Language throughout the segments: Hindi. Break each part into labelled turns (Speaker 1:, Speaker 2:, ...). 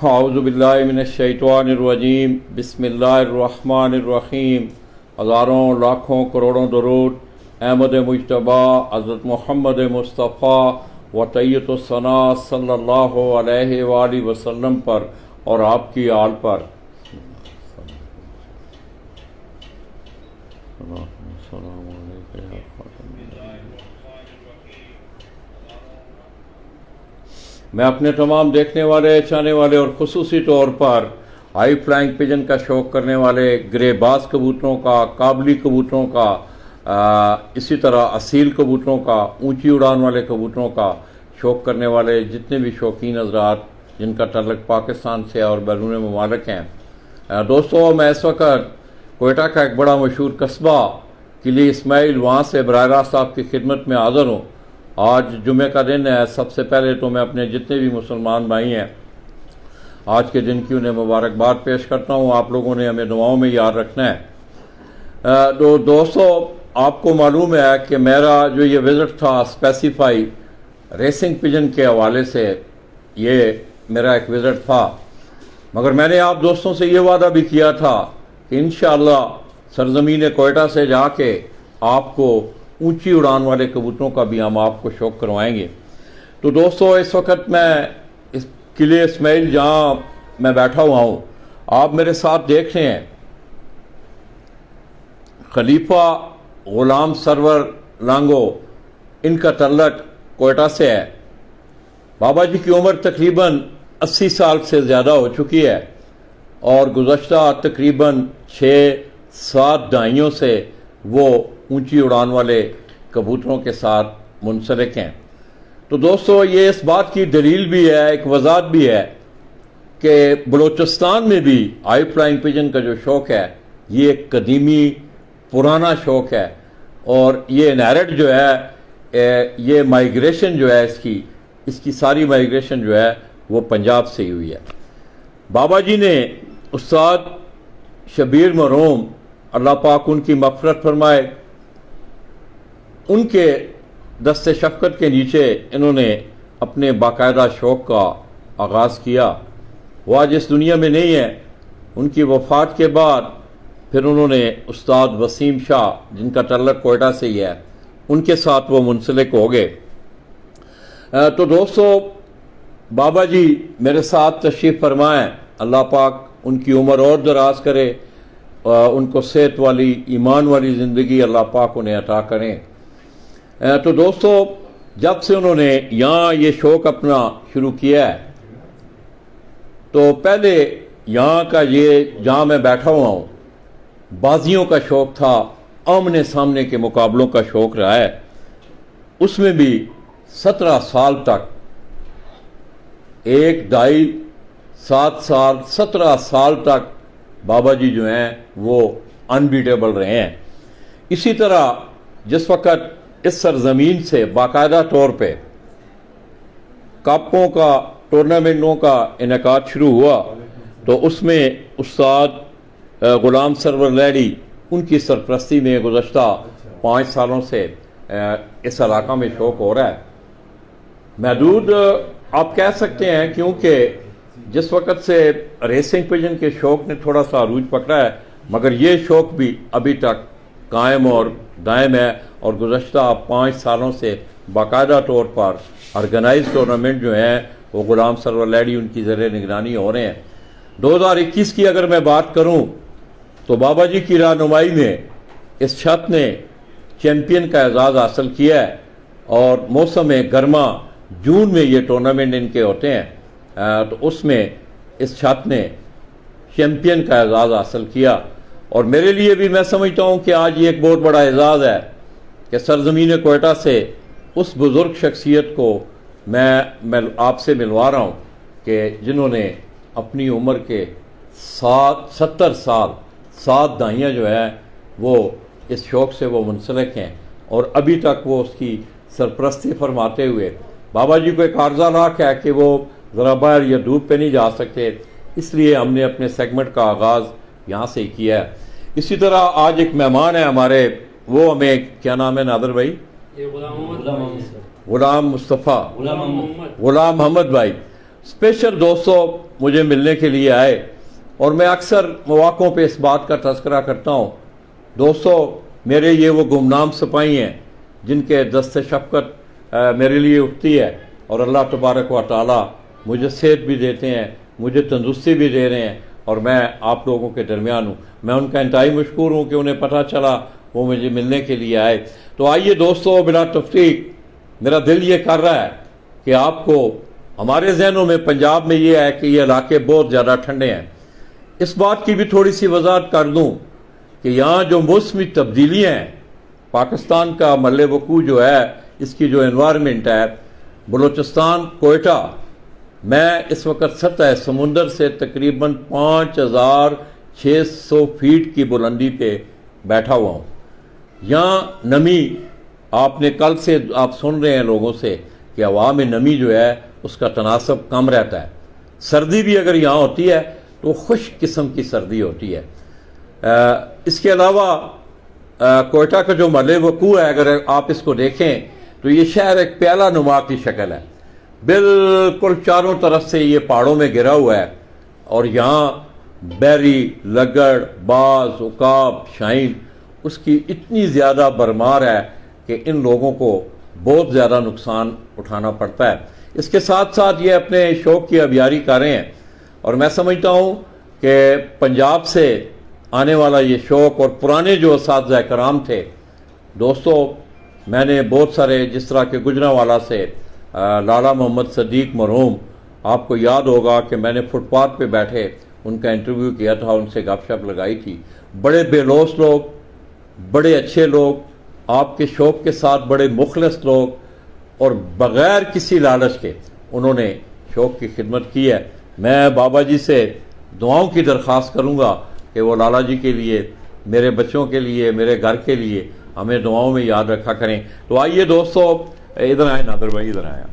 Speaker 1: औज़ुबिल्लाहि मिनश्शैतानिर्रजीम बिस्मिल्लाहिर्रहमानिर्रहीम। हज़ारों लाखों करोड़ों दरूद अहमद मुज्तबा हज़रत मोहम्मद मुस्तफ़ा व तैय्यतुस्सना सल्लल्लाहु अलैहि वालैहि वसल्लम पर और आपकी आल पर। मैं अपने तमाम देखने वाले, चाहने वाले और ख़ुसूसी तौर पर हाई फ्लाइंग पिजन का शौक़ करने वाले, ग्रेबाज कबूतरों का, काबली कबूतरों का, इसी तरह असील कबूतरों का, ऊंची उड़ान वाले कबूतरों का शौक़ करने वाले जितने भी शौकीन हज़रात जिनका तल्लुक़ पाकिस्तान से और बैरून ममालिक हैं। दोस्तों, मैं इस वक्त कोयटा का एक बड़ा मशहूर कस्बा किली इस्माइल, वहाँ से बराह रास्त आपकी खिदमत में हाज़िर हूँ। आज जुमे का दिन है। सबसे पहले तो मैं अपने जितने भी मुसलमान भाई हैं आज के दिन की उन्हें मुबारकबाद पेश करता हूँ। आप लोगों ने हमें दुआओं में याद रखना है। तो दोस्तों, आपको मालूम है कि मेरा जो ये विज़िट था स्पेसिफाई रेसिंग पिजन के हवाले से, ये मेरा एक विज़िट था, मगर मैंने आप दोस्तों से ये वादा भी किया था कि इंशाअल्लाह सरज़मीन कोयटा से जाके आपको ऊंची उड़ान वाले कबूतरों का भी हम आपको शौक़ करवाएंगे। तो दोस्तों, इस वक्त मैं इस किले इस्माइल जहाँ मैं बैठा हुआ हूँ, आप मेरे साथ देख रहे हैं खलीफा ग़ुलाम सरवर लांगो, इनका तल्लुक़ कोयटा से है। बाबा जी की उम्र तकरीबन 80 साल से ज़्यादा हो चुकी है और गुज़श्ता तकरीबन 6-7 दहाइयों से वो ऊंची उड़ान वाले कबूतरों के साथ मुंसलिक हैं। तो दोस्तों, ये इस बात की दलील भी है, एक वजाहत भी है कि बलूचिस्तान में भी हाई फ्लाइंग पिजन का जो शौक़ है ये एक कदीमी पुराना शौक़ है और ये इनहेरिट जो है, ये माइग्रेशन जो है इसकी सारी माइग्रेशन जो है वो पंजाब से ही हुई है। बाबा जी ने उस्ताद शबीर मरहूम, अल्लाह पाक उनकी मग़फ़िरत फरमाए, उनके दस्ते शफ़क़त के नीचे इन्होंने अपने बाकायदा शौक़ का आगाज़ किया। वो आज इस दुनिया में नहीं है। उनकी वफ़ात के बाद फिर उन्होंने उस्ताद वसीम शाह, जिनका तल्लुक़ कोयटा से ही है, उनके साथ वो मुंसलिक हो गए। तो दोस्तों, बाबा जी मेरे साथ तशरीफ़ फरमाएँ। अल्लाह पाक उनकी उम्र और दराज करे, उनको सेहत वाली, ईमान वाली ज़िंदगी अल्लाह पाक उन्हें अता करें। तो दोस्तों, जब से उन्होंने यहाँ ये शौक़ अपना शुरू किया है, तो पहले यहाँ का ये जहाँ मैं बैठा हुआ हूँ, बाजियों का शौक़ था, आमने सामने के मुकाबलों का शौक़ रहा है। उसमें भी 17 साल तक, 1 ढाई 7 साल 17 साल तक बाबा जी जो हैं वो अनबीटेबल रहे हैं। इसी तरह जिस वक़्त इस सरज़मीन से बाकायदा तौर पे कपों का, टूर्नामेंटों का इनेकाद शुरू हुआ, तो उसमें उस्ताद ग़ुलाम सरवर लैडी, उनकी सरपरस्ती में गुज़श्ता 5 सालों से इस इलाक़ा में शौक़ हो रहा है। महदूद आप कह सकते हैं, क्योंकि जिस वक़्त से रेसिंग पिजन के शौक़ ने थोड़ा सा अरूज पकड़ा है, मगर ये शौक़ भी अभी तक कायम और दायम है और गुज़श्ता 5 सालों से बाकायदा तौर पर ऑर्गेनाइज टूर्नामेंट जो हैं वो ग़ुलाम सरवर लैडी उनकी ज़रिए निगरानी हो रहे हैं। 2021 की अगर मैं बात करूं तो बाबा जी की रहनुमाई में इस छत ने चैम्पियन का एजाज़ हासिल किया है और मौसम गर्मा जून में ये टूर्नामेंट इनके होते हैं। तो उसमें इस छत ने चैम्पियन का एजाज़ हासिल किया और मेरे लिए भी मैं समझता हूँ कि आज ये एक बहुत बड़ा एजाज़ है कि सरज़मीन कोयटा से उस बुज़ुर्ग शख्सियत को मैं आपसे मिलवा रहा हूँ कि जिन्होंने अपनी उम्र के 70 साल 7 दहाइयाँ जो है वो इस शौक़ से वो मुंसलिक हैं और अभी तक वो उसकी सरपरस्ती फरमाते हुए, बाबा जी को एक आर्ज़ा लाख है कि वो ज़रा बाहर या धूप पे नहीं जा सकते, इसलिए हमने अपने सेगमेंट का आगाज़ यहाँ से ही किया है। इसी तरह आज एक मेहमान है हमारे, वो हमें, क्या नाम है नादर भाई? ग़ुलाम मुस्तफ़ा, ग़ुलाम मोहम्मद भाई। स्पेशल दोस्तों मुझे मिलने के लिए आए और मैं अक्सर मौक़ों पे इस बात का तज़किरा करता हूँ। दोस्तों मेरे ये वो गुमनाम सिपाही हैं जिनके दस्ते शफ़क़त मेरे लिए उठती है और अल्लाह तबारक व तआला मुझे सेहत भी देते हैं, मुझे तंदुरुस्ती भी दे रहे हैं और मैं आप लोगों के दरमियान हूँ। मैं उनका इंतहाई मशकूर हूँ कि उन्हें पता चला, वो मुझे मिलने के लिए आए। तो आइए दोस्तों, बिला तफ़रीक मेरा दिल ये कर रहा है कि आपको, हमारे जहनों में पंजाब में ये है कि ये इलाके बहुत ज़्यादा ठंडे हैं। इस बात की भी थोड़ी सी वजाहत कर दूँ कि यहाँ जो मौसमी तब्दीलियाँ हैं, पाकिस्तान का मल्ल वकू जो है, इसकी जो एनवायरनमेंट है, बलूचिस्तान कोयटा, मैं इस वक्त सतह समुंदर से तकरीबन 5600 फीट की बुलंदी पे बैठा हुआ हूँ। यहाँ नमी, आपने कल से आप सुन रहे हैं लोगों से कि हवा में नमी जो है उसका तनासब कम रहता है। सर्दी भी अगर यहाँ होती है तो खुश्क किस्म की सर्दी होती है। इसके अलावा कोयटा का जो मल्ल वकू है, अगर आप इसको देखें तो ये शहर एक प्याला नुमा की शक्ल है। बिल्कुल चारों तरफ से ये पहाड़ों में घिरा हुआ है और यहाँ बैरी, लगड़, बाज, उकाब, शाइन उसकी इतनी ज़्यादा भरमार है कि इन लोगों को बहुत ज़्यादा नुकसान उठाना पड़ता है। इसके साथ साथ ये अपने शौक़ की अबियारी कर रहे हैं और मैं समझता हूँ कि पंजाब से आने वाला ये शौक़ और पुराने जो असातिज़ा कराम थे, दोस्तों मैंने बहुत सारे, जिस तरह के गुजरांवाला से लाला मोहम्मद सदीक मरहूम, आपको याद होगा कि मैंने फुटपाथ पे बैठे उनका इंटरव्यू किया था, उनसे गपशप लगाई थी। बड़े बेलौस लोग, बड़े अच्छे लोग, आपके शौक़ के साथ बड़े मुखलिस लोग और बग़ैर किसी लालच के उन्होंने शौक़ की खिदमत की है। मैं बाबा जी से दुआओं की दरख्वास्त करूँगा कि वो लाला जी के लिए, मेरे बच्चों के लिए, मेरे घर के लिए हमें दुआओं में याद रखा करें। तो आइए दोस्तों, इधर आए नादर भाई, इधर आए,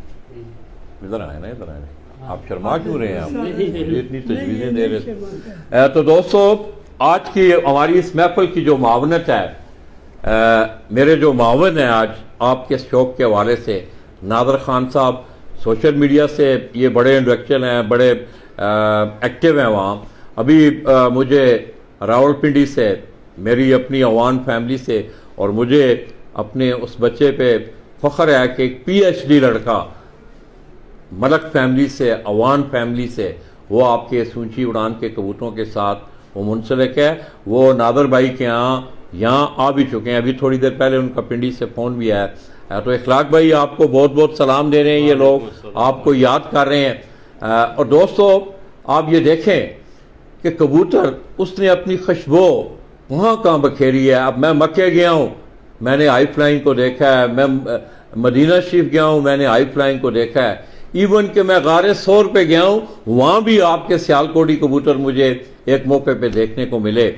Speaker 1: इधर आए ना, इधर आए। आप शर्मा क्यों रहे हैं? आप इतनी तजवीज़ें दे रहे थे। तो दोस्तों आज की हमारी इस महफिल की जो मावनत है, मेरे जो मावन हैं आज आपके शौक़ के हवाले से, नादर खान साहब सोशल मीडिया से ये बड़े इंटेलेक्चुअल हैं, बड़े एक्टिव हैं वहाँ। अभी मुझे रावलपिंडी से, मेरी अपनी अवान फैमिली से, और मुझे अपने उस बच्चे पे फ़ख्र है कि एक PhD लड़का मलक फैमिली से, अवान फैमिली से, वो आपके ऊंची उड़ान के कबूतरों के साथ वो मुंसलिक है। वो नादर भाई के यहाँ आ भी चुके हैं, अभी थोड़ी देर पहले उनका पिंडी से फ़ोन भी आया। तो इखलाक भाई आपको बहुत बहुत सलाम दे रहे हैं, ये लोग आपको याद कर रहे हैं। और दोस्तों आप ये देखें कि कबूतर, उसने अपनी खुशबू वहाँ कहाँ बखेरी है। अब मैं मक्के गया हूँ, मैंने हाई फ्लाइंग को देखा है, मैं मदीना शरीफ गया हूँ, मैंने हाई फ्लाइंग को देखा है। इवन कि मैं गारे सौर पे गया हूँ, वहाँ भी आपके सियालकोटी कबूतर मुझे एक मौके पे देखने को मिले।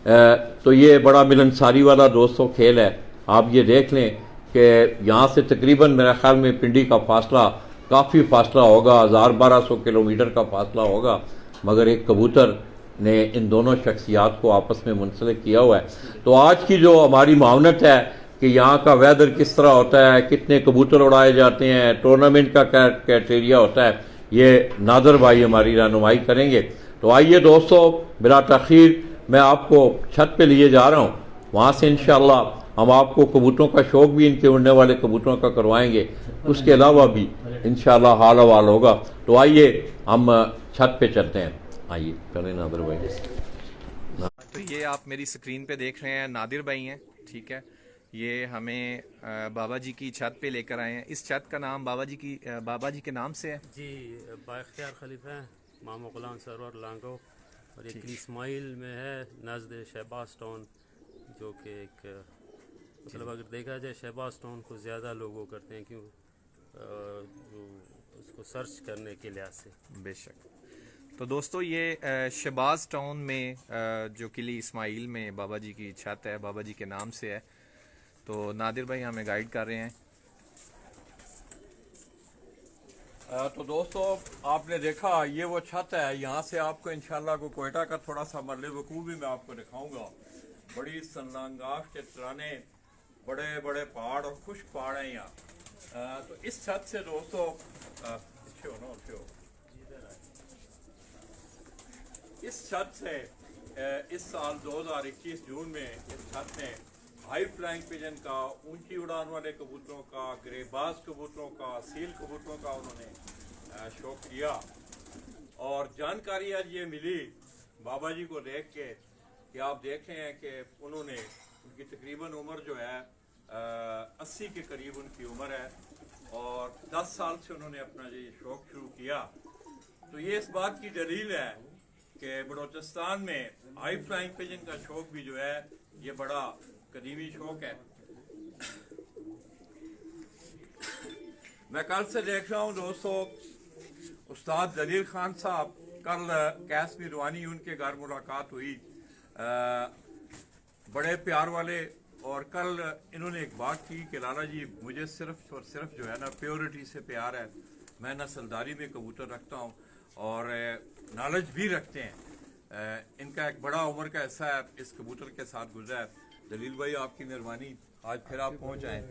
Speaker 1: तो ये बड़ा मिलनसारी वाला दोस्तों खेल है। आप ये देख लें कि यहाँ से तकरीबन मेरे ख्याल में पिंडी का फासला काफ़ी फासला होगा, 1000-1200 किलोमीटर का फासला होगा, मगर एक कबूतर ने इन दोनों शख्सियात को आपस में मुंसलिक किया हुआ है। तो आज की जो हमारी मावनत है कि यहाँ का वेदर किस तरह होता है, कितने कबूतर उड़ाए जाते हैं, टूर्नामेंट का क्या क्राइटेरिया होता है, ये नादर भाई हमारी रहनुमाई करेंगे। तो आइए दोस्तों, बिला तख़ीर मैं आपको छत पे लिए जा रहा हूँ, वहाँ से इंशाअल्लाह हम आपको कबूतरों का शौक़ भी, इनके उड़ने वाले कबूतरों का करवाएंगे, उसके अलावा भी इंशाअल्लाह हाल हवाल होगा। तो आइए हम छत पे चलते हैं। आइए चलें नादिर भाई।
Speaker 2: तो ये आप मेरी स्क्रीन पे देख रहे हैं, नादिर भाई हैं, ठीक है। ये हमें बाबा जी की छत पे लेकर आए हैं। इस छत का नाम बाबा जी के नाम से है
Speaker 3: जी, बाख्तियार खलीफा हैं, मामा गुलाम सरवर लांगो, और एक इस्माइल में है नज़द शहबाज टाउन, जो कि एक मतलब अगर देखा जाए शहबाज टाउन को ज़्यादा लोग वो करते हैं, क्यों उसको सर्च करने के लिहाज से।
Speaker 2: बेशक। तो दोस्तों ये शहबाज टाउन में जो किली इस्माइल में बाबा जी की छत है, बाबा जी के नाम से है। तो नादिर भाई हमें गाइड कर रहे हैं।
Speaker 1: तो दोस्तों आपने देखा ये वो छत है, यहाँ से आपको इंशाल्लाह को कोयटा का थोड़ा सा मरले वकू भी मैं आपको दिखाऊंगा। बड़ी सनलांगाश के तराने, बड़े बड़े पहाड़ और खुश्क पहाड़ हैं यहाँ। तो इस छत से दोस्तों अच्छे हो ना, अच्छे हो। इस छत से इस साल 2021 जून में इस छत ने हाई फ्लाइंग पिजन का, ऊंची उड़ान वाले कबूतरों का, ग्रेबाज कबूतरों का, सील कबूतरों का उन्होंने शौक किया। और जानकारी आज ये मिली बाबा जी को देख के कि आप देख रहे हैं कि उन्होंने, उनकी तकरीबन उम्र जो है 80 के करीब उनकी उम्र है और 10 साल से उन्होंने अपना ये शौक शुरू किया। तो ये इस बात की दलील है कि बलोचिस्तान में हाई फ्लाइंग पिजन का शौक भी जो है ये बड़ा कदीमी शौक है। मैं कल से देख रहा हूँ दोस्तों, उस्ताद जलील खान साहब, कल कैसमी रूहानी उनके घर मुलाकात हुई, बड़े प्यार वाले। और कल इन्होंने एक बात की कि लाला जी मुझे सिर्फ और सिर्फ जो है ना प्योरिटी से प्यार है, मैं नस्लदारी में कबूतर रखता हूँ और नॉलेज भी रखते हैं। इनका एक बड़ा उम्र का हिस्सा है इस कबूतर के साथ गुजरा है। दलील भाई आपकी मेहरबानी, आज फिर आप पहुँच आए।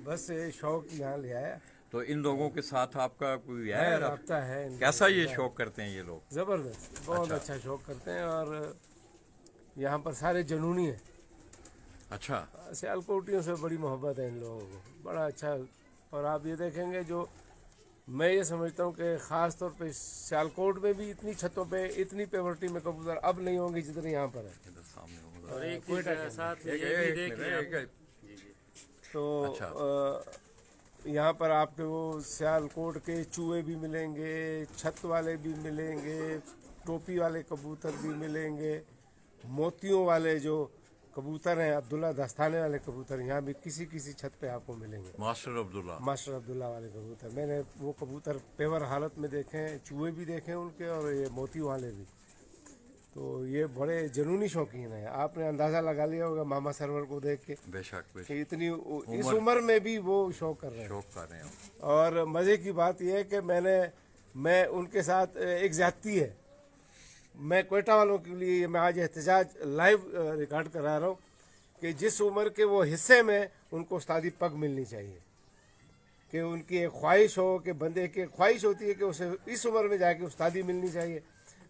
Speaker 4: बस ये शौक यहाँ ले आया।
Speaker 1: तो इन लोगों के साथ आपका कोई है
Speaker 4: रब्ता है?
Speaker 1: कैसा ये शौक करते हैं ये लोग?
Speaker 4: जबरदस्त, बहुत अच्छा शौक करते हैं और यहाँ पर सारे जनूनी है।
Speaker 1: अच्छा,
Speaker 4: सियालकोटियों से बड़ी मोहब्बत है इन लोगों को, बड़ा अच्छा। और आप ये देखेंगे, जो मैं ये समझता हूँ कि ख़ास तौर पे सियालकोट में भी इतनी छतों पे इतनी पेवर्टी में कबूतर अब नहीं होंगे जितने यहाँ पर है।
Speaker 3: और एक चीज़ साथ ये भी देख लें आप।
Speaker 4: तो यहाँ पर आपके वो सियालकोट के चूहे भी मिलेंगे, छत वाले भी मिलेंगे, टोपी वाले कबूतर भी मिलेंगे, मोतियों वाले जो कबूतर हैं, अब्दुल्ला दस्ताने वाले कबूतर यहाँ भी किसी किसी छत पे आपको मिलेंगे।
Speaker 1: मास्टर अब्दुल्ला
Speaker 4: वाले कबूतर, मैंने वो कबूतर पेवर हालत में देखे हैं, चूहे भी देखे हैं उनके और ये मोती वाले भी। तो ये बड़े जनूनी शौकीन है। आपने अंदाज़ा लगा लिया होगा मामा सरवर को देख के,
Speaker 1: बेशक
Speaker 4: कि इतनी इस उम्र में भी वो शौक कर रहे हैं। और मज़े की बात यह है कि मैं उनके साथ एक ज़्यादती है, मैं कोयटा वालों के लिए मैं आज एहतजाज लाइव रिकॉर्ड करा रहा हूँ कि जिस उम्र के वो हिस्से में उनको उस्तादी पग मिलनी चाहिए, कि उनकी एक ख्वाहिश हो, कि बंदे की ख्वाहिश होती है कि उसे इस उम्र में जाके उस्तादी मिलनी चाहिए।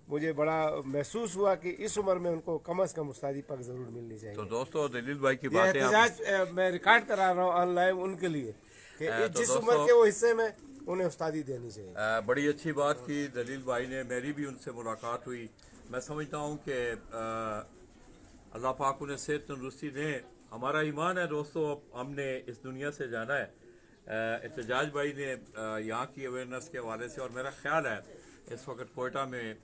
Speaker 4: मुझे बड़ा महसूस हुआ कि इस उम्र में उनको कम से कम उस्तादी पग जरूर मिलनी चाहिए।
Speaker 1: तो दोस्तों दलील भाई की बात
Speaker 4: एहतजाज मैं रिकॉर्ड करा रहा हूँ ऑनलाइन उनके लिए कि जिस उम्र के वो हिस्से में उन्हें उस्तादी देनी चाहिए।
Speaker 1: बड़ी अच्छी बात की दलील भाई ने, मेरी भी उनसे मुलाकात हुई। मैं समझता हूँ कि अल्लाह पाक उन्हें सेहत तंदुरुस्ती दे। हमारा ईमान है दोस्तों, हमने इस दुनिया से जाना है। एहतजाज भाई ने यहाँ की अवेयरनेस के हवाले से, और मेरा ख्याल है इस वक्त कोयटा में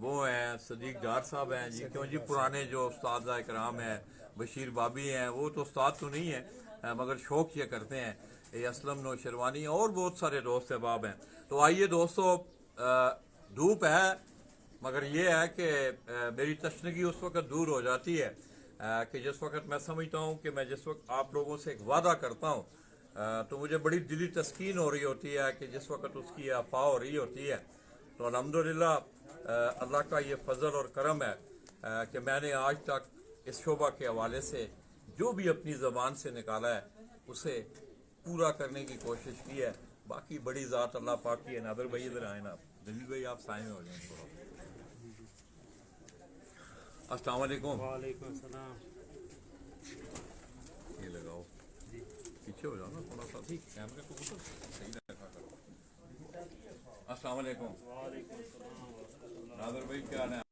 Speaker 1: वो हैं सदीक डार साहब हैं जी, क्यों जी पुराने जो उस्ताद कराम हैं, बशीर बाबी हैं, वो तो उस्ताद तो नहीं है मगर शौक ये करते हैं, ये असलम नौशरवानी और बहुत सारे दोस्त अहबाब हैं। तो आइए दोस्तों, धूप है मगर ये है कि मेरी तशनगी उस वक्त दूर हो जाती है कि जिस वक्त मैं समझता हूँ कि मैं जिस वक्त आप लोगों से एक वादा करता हूँ तो मुझे बड़ी दिली तस्कीन हो रही होती है कि जिस वक्त उसकी अफवाह हो रही होती है। तो अल्हम्दुलिल्लाह अल्लाह का ये फजल और करम है कि मैंने आज तक इस शोबा के हवाले से जो भी अपनी ज़बान से निकाला है उसे पूरा करने की कोशिश की है। बाकी बड़ी ज़ात अल्लाह पाक की है। नादिर भाई इधर आए ना, दलील भाई आप साए में हो जाए। अस्सलाम वालेकुम।
Speaker 3: वालेकुम सलाम।
Speaker 1: ये लगाओ, पीछे हो जाओ ना थोड़ा सा, ठीक कैमरे को सही रखा करो। अस्सलाम वालेकुम। नादिर भाई क्या हाल है?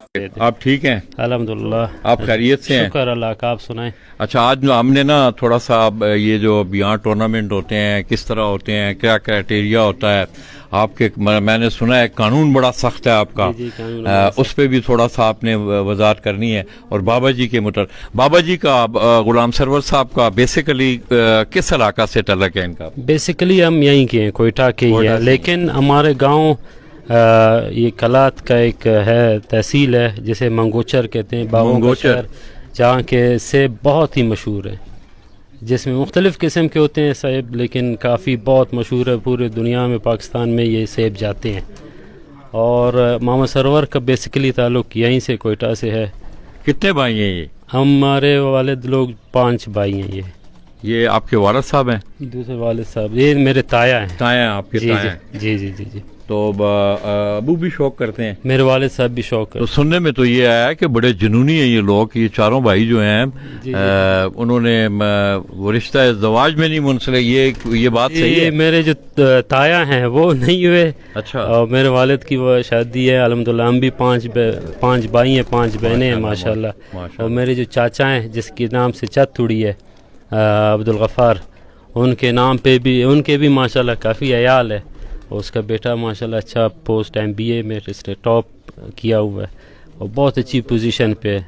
Speaker 1: आप ठीक हैं?
Speaker 3: अल्हम्दुलिल्लाह।
Speaker 1: आप खैरियत से हैं?
Speaker 3: शुक्र अल्लाह का, आप सुनाएं।
Speaker 1: अच्छा, आज हमने ना थोड़ा सा ये जो बियॉन्ड टूर्नामेंट होते हैं किस तरह होते हैं, क्या क्राइटेरिया होता है आपके, मैंने सुना है कानून बड़ा सख्त है आपका, उस पर भी थोड़ा सा आपने वजाहत करनी है। और बाबा जी के बाबा जी का गुलाम सरवर साहब का बेसिकली किस इलाका से तल्लक है इनका?
Speaker 3: बेसिकली हम यहीं के हैं, कोयटा के ही है, लेकिन हमारे गांव ये कलात का एक है तहसील है जिसे मंगोचर कहते हैं, मंगोचर, जहाँ के सेब बहुत ही मशहूर है, जिसमें मुख्तलिफ़ किस्म के होते हैं सेब, लेकिन काफ़ी बहुत मशहूर है पूरे दुनिया में, पाकिस्तान में ये सेब जाते हैं। और मामा सरवर का बेसिकली ताल्लुक़ यहीं से, कोयटा से है।
Speaker 1: कितने भाई हैं ये?
Speaker 3: हमारे वालिद लोग 5 भाई हैं।
Speaker 1: ये आपके वालिद साहब हैं?
Speaker 3: दूसरे वालिद साहब ये मेरे ताया हैं।
Speaker 1: ताया आपके?
Speaker 3: जी
Speaker 1: ताया
Speaker 3: जी जी जी जी जी।
Speaker 1: तो अबू भी शौक करते हैं?
Speaker 3: मेरे वालिद साहब भी शौक
Speaker 1: तो सुनने में तो ये आया कि बड़े जुनूनी हैं ये लोग, ये चारों भाई जो हैं उन्होंने वो रिश्ता ज़वाज में नहीं मुंसलिक, ये बात सही है?
Speaker 3: मेरे जो ताया हैं वो नहीं हुए।
Speaker 1: अच्छा।
Speaker 3: और मेरे वालिद की वो शादी है अल्हम्दुलिल्लाह। हम भी पांच भाई हैं, 5 बहनें हैं माशाल्लाह। और मेरे जो चाचा हैं जिसके नाम से चत उड़ी है, अब्दुल गफ़ार, उनके भी माशाल्लाह काफ़ी अयाल है। और उसका बेटा माशाल्लाह अच्छा पोस्ट MBA में इसने टॉप किया हुआ है और बहुत अच्छी पोजीशन पे है।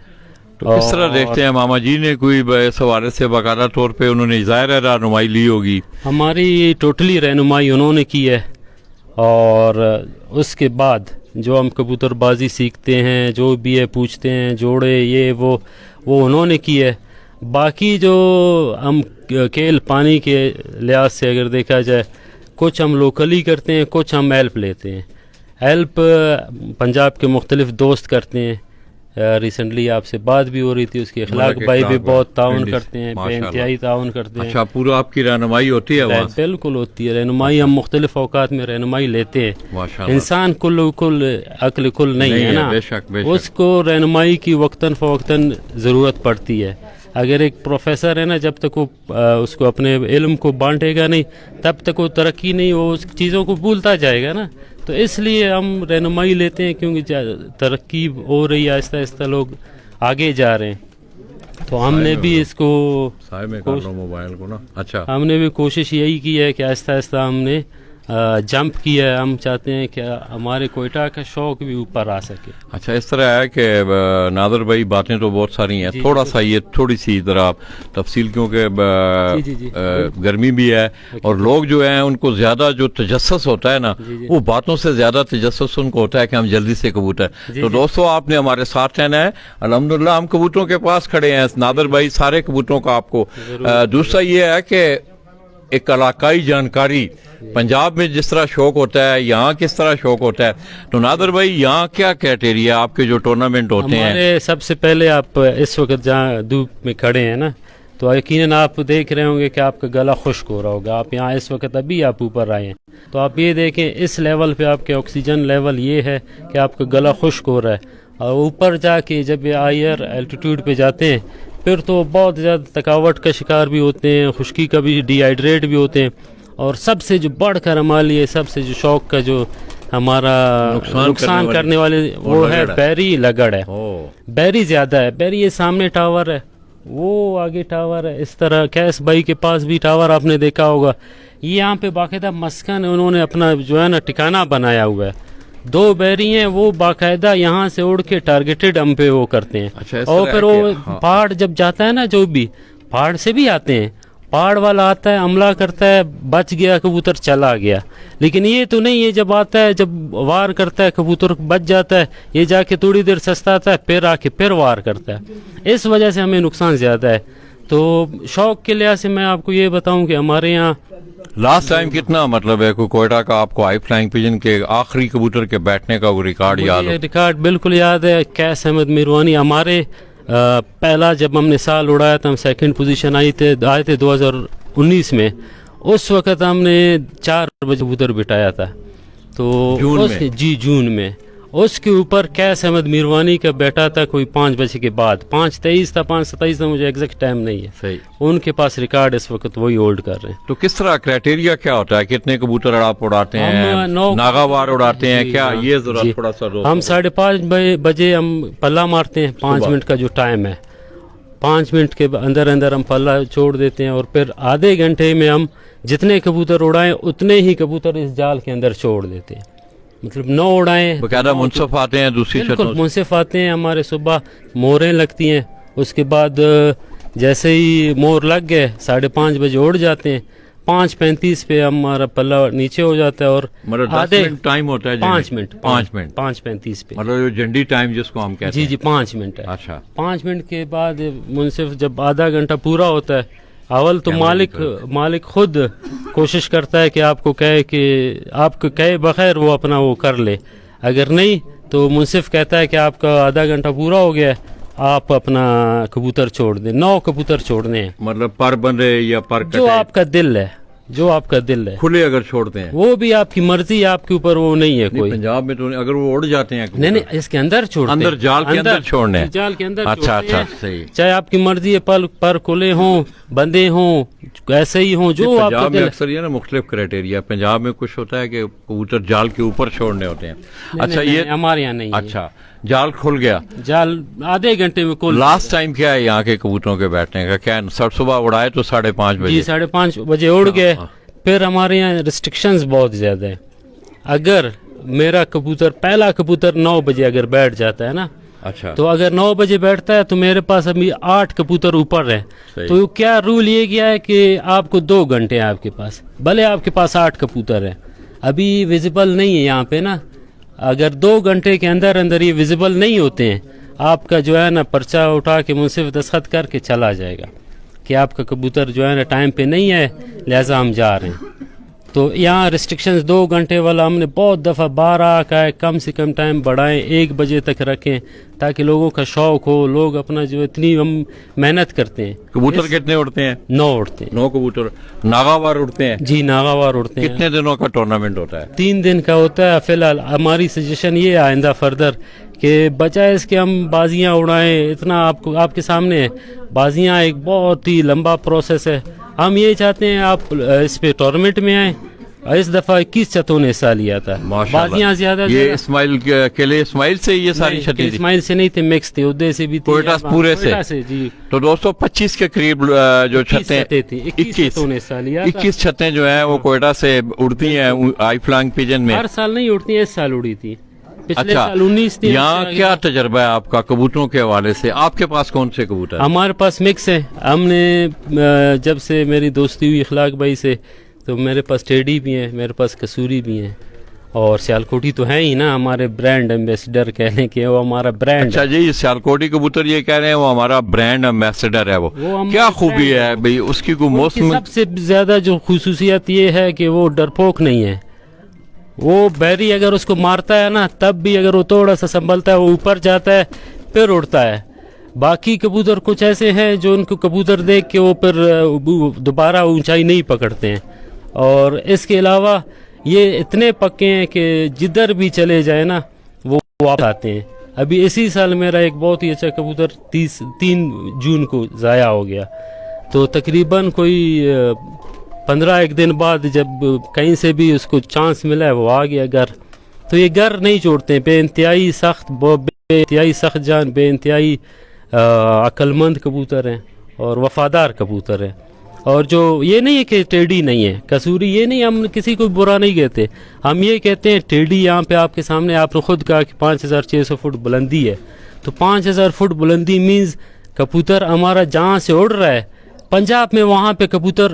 Speaker 1: तो किस तरह देखते हैं मामा जी ने कोई इस हवाले से बाकायदा तौर पे उन्होंने ज़ाहिर है रहनुमाई ली होगी?
Speaker 3: हमारी टोटली रहनुमाई उन्होंने की है। और उसके बाद जो हम कबूतरबाजी सीखते हैं, जो भी है पूछते हैं, जोड़े ये वो उन्होंने की है। बाकी जो हम खेल पानी के लिहाज से अगर देखा जाए, कुछ हम लोकली करते हैं, कुछ हम हेल्प लेते हैं। हेल्प पंजाब के मुख्तलिफ दोस्त करते हैं। रिसेंटली आपसे बात भी हो रही थी, उसके अखलाक भाई भी बहुत ताउन करते हैं, बेइंतहाई ताउन करते हैं।
Speaker 1: अच्छा, पूरा आपकी रहनुमाई होती है वहाँ?
Speaker 3: बिल्कुल होती है रहनुमाई। हम मुख्तलिफ औकात में रहनुमाई लेते हैं। इंसान कुल अक्ल कुल नहीं है ना,
Speaker 1: बेशक।
Speaker 3: उसको रहनुमाई की वक्तन फ़वक्तन ज़रूरत पड़ती है। अगर एक प्रोफेसर है ना, जब तक वो उसको अपने इल्म को बांटेगा नहीं, तब तक वो तरक्की नहीं, वो उस चीज़ों को भूलता जाएगा ना। तो इसलिए हम रहनुमाई लेते हैं, क्योंकि तरक्की हो रही है, आहिस्ता आहिस्ता लोग आगे जा रहे हैं। तो हमने भी इसको
Speaker 1: मोबाइल को ना, अच्छा,
Speaker 3: हमने भी कोशिश यही की है कि आहिस्ता आहिस्ता हमने जंप किया है। हम चाहते हैं कि हमारे कोयटा का शौक भी ऊपर आ सके।
Speaker 1: अच्छा, इस तरह है कि नादर भाई बातें तो बहुत सारी हैं, थोड़ा सा ये थोड़ी सी जरा तफसील, क्योंकि गर्मी भी है और लोग जो हैं उनको ज्यादा जो तजस्सुस होता है ना, वो बातों से ज्यादा तजस्सुस उनको होता है कि हम जल्दी से कबूतर। तो दोस्तों, आपने हमारे साथ रहना है। अल्हम्दुलिल्लाह हम कबूतरों के पास खड़े हैं, नादर भाई सारे कबूतरों का आपको। दूसरा ये है कि एक इलाकाई जानकारी, पंजाब में जिस तरह शौक होता है, यहाँ किस तरह शौक होता है। तो नादर भाई, यहाँ क्या क्राइटेरिया आपके जो टूर्नामेंट होते हैं?
Speaker 3: सबसे पहले आप इस वक्त जहाँ धूप में खड़े हैं ना, तो यकीनन आप देख रहे होंगे कि आपका गला खुश्क हो रहा होगा। आप यहाँ इस वक्त अभी आप ऊपर आए हैं, तो आप ये देखें इस लेवल पे आपके ऑक्सीजन लेवल ये है कि आपका गला खुश्क हो रहा है। और ऊपर जाके जब हायर एल्टीट्यूड पे जाते हैं, फिर तो बहुत ज़्यादा थकावट का शिकार भी होते हैं, खुश्की का भी, डिहाइड्रेट भी होते हैं। और सबसे जो बढ़कर हमारे लिए सबसे जो शौक का जो हमारा नुकसान करने वाले वो है बैरी लगड़ है। बैरी ज़्यादा है। बैरी ये सामने टावर है, वो आगे टावर है। इस तरह कैस भाई के पास भी टावर आपने देखा होगा। ये यहाँ पे बाकायदा मस्कन उन्होंने अपना जो है ना ठिकाना बनाया हुआ है। 2 बैरी हैं, वो बाकायदा यहाँ से उड़ के टारगेटेड हम पे वो करते हैं।
Speaker 1: अच्छा,
Speaker 3: और फिर वो पहाड़ जब जाता है ना, जो भी पहाड़ से भी आते हैं, पहाड़ वाला आता है, हमला करता है, बच गया कबूतर, चला गया। लेकिन ये तो नहीं है, जब आता है, जब वार करता है, कबूतर बच जाता है, ये जाके थोड़ी देर सस्ताता है, फिर आके फिर वार करता है। इस वजह से हमें नुकसान ज़्यादा है। तो शौक के लिहाज से मैं आपको ये बताऊं कि हमारे यहाँ
Speaker 1: लास्ट टाइम कितना मतलब है कोयटा का आपको हाई फ्लाइंग पिजन के आखिरी कबूतर के बैठने का वो रिकॉर्ड याद है?
Speaker 3: रिकॉर्ड बिल्कुल याद है। कैस अहमद मीरवानी हमारे पहला जब हमने साल उड़ाया था, हम 2nd पोजीशन आए थे 2019 में। उस वक़्त हमने 4 बजे कबूतर बिठाया था, तो जून में। उसके ऊपर कैस अहमद मीरवानी का बैठा था कोई 5 बजे के बाद, 5:23 था, 5:27 था, मुझे एग्जैक्ट टाइम नहीं है।
Speaker 1: सही।
Speaker 3: उनके पास रिकॉर्ड इस वक्त वही होल्ड कर रहे हैं।
Speaker 1: तो किस तरह क्राइटेरिया क्या होता है, कितने कबूतर आप उड़ाते हैं, नागावार उड़ाते हैं क्या, ये जरा थोड़ा सा?
Speaker 3: हम 5:30 बजे हम पल्ला मारते हैं, 5 मिनट का जो टाइम है, 5 मिनट के अंदर अंदर हम पल्ला छोड़ देते हैं। और फिर आधे घंटे में हम जितने कबूतर उड़ाएं उतने ही कबूतर इस जाल के अंदर छोड़ देते हैं। मतलब 9 उड़ाएं।
Speaker 1: बकायदा मुंसिफ आते हैं दूसरी छतों?
Speaker 3: मुंसिफ आते हैं हमारे। सुबह मोरें लगती हैं, उसके बाद जैसे ही मोर लग गए 5:30 बजे उड़ जाते हैं। 5:35 पे हमारा पल्ला नीचे हो जाता है। और
Speaker 1: आधे टाइम होता है
Speaker 3: 5 मिनट
Speaker 1: 5:35 पे, मतलब झंडी टाइम जिसको हम कहते हैं।
Speaker 3: जी 5 मिनट है।
Speaker 1: अच्छा,
Speaker 3: 5 मिनट के बाद मुंसिफ जब आधा घंटा पूरा होता है, अवल तो मालिक खुद कोशिश करता है कि आपको कहे बगैर वो अपना वो कर ले। अगर नहीं तो मुंसिफ कहता है कि आपका आधा घंटा पूरा हो गया है, आप अपना कबूतर छोड़ दें। 9 कबूतर छोड़ने हैं,
Speaker 1: मतलब पर बंदे या पर
Speaker 3: जो आपका दिल है। जो आपका दिल है,
Speaker 1: खुले अगर छोड़ते हैं?
Speaker 3: वो भी आपकी मर्जी, आपके ऊपर वो नहीं है कोई।
Speaker 1: पंजाब में तो अगर वो उड़ जाते हैं
Speaker 3: नहीं नहीं, इसके अंदर छोड़ते हैं,
Speaker 1: अंदर जाल के अंदर छोड़ने हैं।
Speaker 3: जाल के अंदर
Speaker 1: अच्छा
Speaker 3: छोड़ते
Speaker 1: अच्छा,
Speaker 3: हैं।
Speaker 1: सही।
Speaker 3: चाहे आपकी मर्जी है, पर खुले हों, बंदे हों, ऐसे ही हों, जो आपका
Speaker 1: पंजाब में
Speaker 3: दिल।
Speaker 1: अक्सर ये ना मुख्तलिफ क्राइटेरिया, पंजाब में कुछ होता है कि कबूतर जाल के ऊपर छोड़ने होते हैं। अच्छा,
Speaker 3: नहीं,
Speaker 1: ये
Speaker 3: नहीं, हमारे यहाँ नहीं है।
Speaker 1: अच्छा, जाल खुल गया,
Speaker 3: जाल आधे घंटे में कुल।
Speaker 1: लास्ट टाइम क्या है यहाँ के कबूतरों के बैठने का? क्या सुबह उड़ाए तो 5:30
Speaker 3: जी
Speaker 1: बजे?
Speaker 3: 5:30 बजे उड़ गए। फिर हमारे यहाँ रिस्ट्रिक्शंस बहुत ज़्यादा है। अगर मेरा कबूतर, पहला कबूतर 9 बजे अगर बैठ जाता है ना,
Speaker 1: अच्छा,
Speaker 3: तो अगर 9 बजे बैठता है तो मेरे पास अभी 8 कबूतर ऊपर है।
Speaker 1: सही।
Speaker 3: तो क्या रूल ये किया है कि आपको 2 घंटे हैं आपके पास, भले आपके पास 8 कबूतर है, अभी विजिबल नहीं है यहाँ पे ना। अगर 2 घंटे के अंदर अंदर ये विजिबल नहीं होते हैं, आपका जो है ना पर्चा उठा के मुंसिफ दस्तखत करके चला जाएगा कि आपका कबूतर जो है ना टाइम पे नहीं है, लिहाजा हम जा रहे हैं। तो यहाँ रिस्ट्रिक्शंस 2 घंटे वाला हमने बहुत दफ़ा 12 का है, कम से कम टाइम बढ़ाएं, 1 बजे तक रखें, ताकि लोगों का शौक हो। लोग अपना जो इतनी हम मेहनत करते हैं।
Speaker 1: कबूतर कितने उड़ते हैं?
Speaker 3: 9 उड़ते हैं।
Speaker 1: 9 कबूतर नागावार उड़ते हैं?
Speaker 3: जी, नागावार उड़ते हैं।
Speaker 1: कितने दिनों का टूर्नामेंट होता है?
Speaker 3: 3 दिन का होता है। फिलहाल हमारी सजेशन ये है आइंदा फर्दर कि बजाय इसके हम बाजियां उड़ाएं, इतना आपको आपके सामने है, बाजियां एक बहुत ही लंबा प्रोसेस है। हम ये चाहते हैं आप इस पे टूर्नामेंट में आए। इस दफा 21 छतों ने हिस्सा लिया था। बाजियां ज्यादा
Speaker 1: ये इस्माइल के लिए, इस्माइल से ये सारी छतें थी?
Speaker 3: इस्माइल से नहीं थे, मिक्स थे, उद्दे से भी थी,
Speaker 1: कोयटा पूरे
Speaker 3: कोयटा से जी।
Speaker 1: तो दोस्तों 25 के करीब जो छतें
Speaker 3: थी, 21 छतों ने हिस्सा लिया था।
Speaker 1: 21 छतें जो है वो कोयटा से उड़ती हैं आई फ्लाइंग पिजन में।
Speaker 3: हर साल नहीं उड़ती है, इस साल उड़ी थी। पिछले
Speaker 1: अच्छा,
Speaker 3: साल 19 थी।
Speaker 1: यहाँ क्या तजर्बा है आपका कबूतरों के हवाले से? आपके पास कौन से कबूतर?
Speaker 3: हमारे पास मिक्स है। हमने जब से मेरी दोस्ती हुई इखलाक भाई से, तो मेरे पास टेडी भी हैं, मेरे पास कसूरी भी हैं, और सियालकोटी तो है ही ना, हमारे ब्रांड एम्बेसडर कह लें कि वो हमारा ब्रांड।
Speaker 1: अच्छा जी, सियालकोटी कबूतर ये कह रहे हैं वो हमारा ब्रांड एम्बेसडर है। वो क्या खूबी है भाई उसकी? को मौसम
Speaker 3: सबसे ज्यादा जो खुसूसियत ये है कि वो डरपोक नहीं है। वो बैरी अगर उसको मारता है ना, तब भी अगर वो थोड़ा सा संभलता है, वो ऊपर जाता है, फिर उड़ता है। बाकी कबूतर कुछ ऐसे हैं जो उनको कबूतर देख के वो फिर दोबारा ऊंचाई नहीं पकड़ते हैं। और इसके अलावा ये इतने पक्के हैं कि जिधर भी चले जाए ना वो वापस आते हैं। अभी इसी साल मेरा एक बहुत ही अच्छा कबूतर 3 जून को ज़ाया हो गया। तो तकरीबन कोई 15 एक दिन बाद जब कहीं से भी उसको चांस मिला है, वो आ गया घर। तो ये घर नहीं छोड़ते, बेइंतहाई सख्त, बेइंतहाई सख्त जान, बेइंतहाई अक्लमंद कबूतर हैं और वफादार कबूतर हैं। और जो ये नहीं है कि टेडी नहीं है, कसूरी ये नहीं, हम किसी को बुरा नहीं कहते। हम ये कहते हैं टेडी यहाँ पे आपके सामने आपने खुद कहा कि 5600 फुट बुलंदी है। तो 5000 फुट बुलंदी मीन्स कबूतर हमारा जहाँ से उड़ रहा है, पंजाब में वहाँ पे कबूतर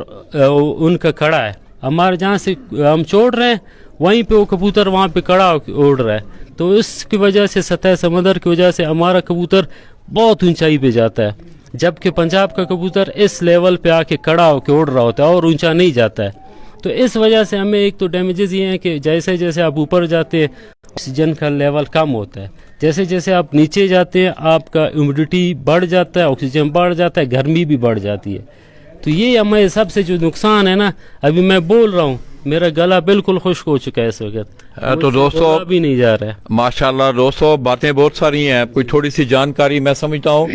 Speaker 3: उनका खड़ा है। हमारे जहाँ से हम छोड़ रहे हैं वहीं पे वो कबूतर वहाँ पे खड़ा उड़ रहा है। तो इसकी वजह से सतह समंदर की वजह से हमारा कबूतर बहुत ऊंचाई पे जाता है, जबकि पंजाब का कबूतर इस लेवल पे आके खड़ा होकर उड़ रहा होता है और ऊंचा नहीं जाता है। तो इस वजह से हमें एक तो डैमेजेस ये हैं कि जैसे जैसे आप ऊपर जाते हैं ऑक्सीजन का लेवल कम होता है, जैसे जैसे आप नीचे जाते हैं आपका ह्यूमिडिटी बढ़ जाता है, ऑक्सीजन बढ़ जाता है, गर्मी भी बढ़ जाती है। तो ये हमें सबसे जो नुकसान है ना, अभी मैं बोल रहा हूँ मेरा गला बिल्कुल खुश्क हो चुका है इस वक्त।
Speaker 1: तो दोस्तों
Speaker 3: भी नहीं जा रहा है।
Speaker 1: माशाल्लाह दोस्तों, बातें बहुत सारी हैं, कोई थोड़ी सी जानकारी मैं समझता हूँ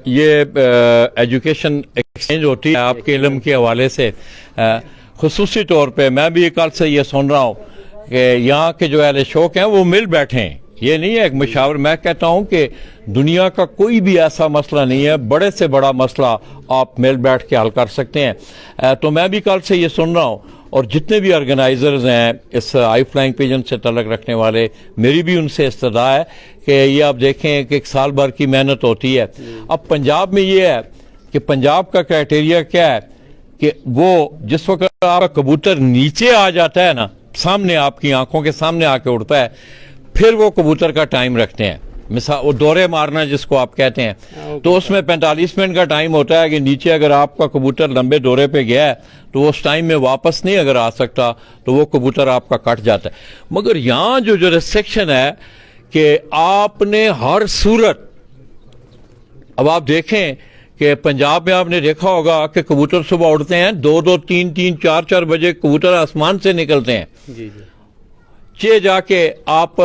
Speaker 1: ये एजुकेशन एक्सचेंज होती है आपके इल्म के हवाले से। खुसूसी तौर पे मैं भी कल से ये सुन रहा हूँ कि यहाँ के जो अहले शौक हैं वो मिल बैठे हैं। ये नहीं है एक मशावर, मैं कहता हूँ कि दुनिया का कोई भी ऐसा मसला नहीं है, बड़े से बड़ा मसला आप मिल बैठ के हल कर सकते हैं। तो मैं भी कल से ये सुन रहा हूँ, और जितने भी ऑर्गेनाइजर्स हैं इस आई फ्लाइंग पिजन से तलक रखने वाले, मेरी भी उनसे इस्तदा है कि ये आप देखें कि एक साल भर की मेहनत होती है। अब पंजाब में ये है कि पंजाब का क्राइटेरिया क्या है कि वो जिस वक्त आपका कबूतर नीचे आ जाता है ना, सामने आपकी आंखों के सामने आके उड़ता है, फिर वो कबूतर का टाइम रखते हैं। मिसाल वो दौरे मारना जिसको आप कहते हैं, तो उसमें 45 मिनट का टाइम होता है कि नीचे अगर आपका कबूतर लंबे दौरे पे गया है तो उस टाइम में वापस नहीं अगर आ सकता तो वो कबूतर आपका कट जाता है। मगर यहाँ जो रिस्ट्रिक्शन है कि आपने हर सूरत, अब आप देखें कि पंजाब में आपने देखा होगा कि कबूतर सुबह उड़ते हैं 2-2, 3-3, 4-4 बजे कबूतर आसमान से निकलते हैं।
Speaker 3: जी जी
Speaker 1: चे जाके आप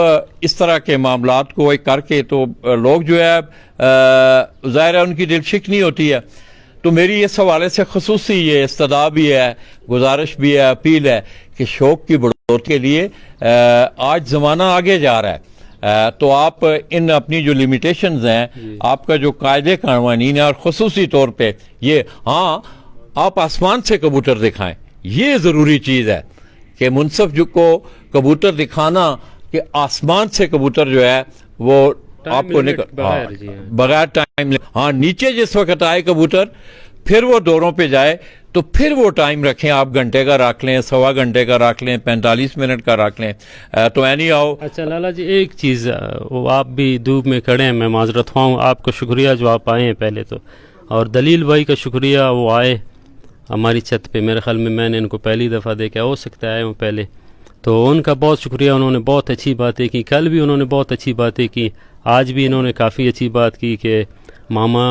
Speaker 1: इस तरह के मामलात को एक करके तो लोग जो है ज़ाहिर है उनकी दिल शिकनी होती है। तो मेरी इस हवाले से खसूसी ये इस्तदा भी है, गुजारिश भी है, अपील है कि शौक की बढ़ोतरी के लिए आज ज़माना आगे जा रहा है। तो आप इन अपनी जो लिमिटेशंस हैं, आपका जो कायदे कानून है, और खसूसी तौर पे ये, हाँ आप आसमान से कबूतर दिखाएं, ये ज़रूरी चीज़ है कि मुनसफ जो को कबूतर दिखाना कि आसमान से कबूतर जो है वो आपको बगैर टाइम, हाँ नीचे जिस वक्त आए कबूतर फिर वो दौरों पे जाए तो फिर वो टाइम रखें, आप घंटे का रख लें, 1.25 घंटे का रख लें, 45 मिनट का रख लें। तो एनी आओ।
Speaker 3: अच्छा लाला जी एक चीज़, वो आप भी धूप में खड़े हैं, मैं माजरत हूँ, आपका शुक्रिया जो आप आए हैं पहले तो, और दलील भाई का शुक्रिया वो आए हमारी छत पे। मेरे ख्याल में मैंने इनको पहली दफ़ा देखा, हो सकता है आए हूँ पहले, तो उनका बहुत शुक्रिया। उन्होंने बहुत अच्छी बातें की, कल भी उन्होंने बहुत अच्छी बातें की, आज भी इन्होंने काफ़ी अच्छी बात की कि मामा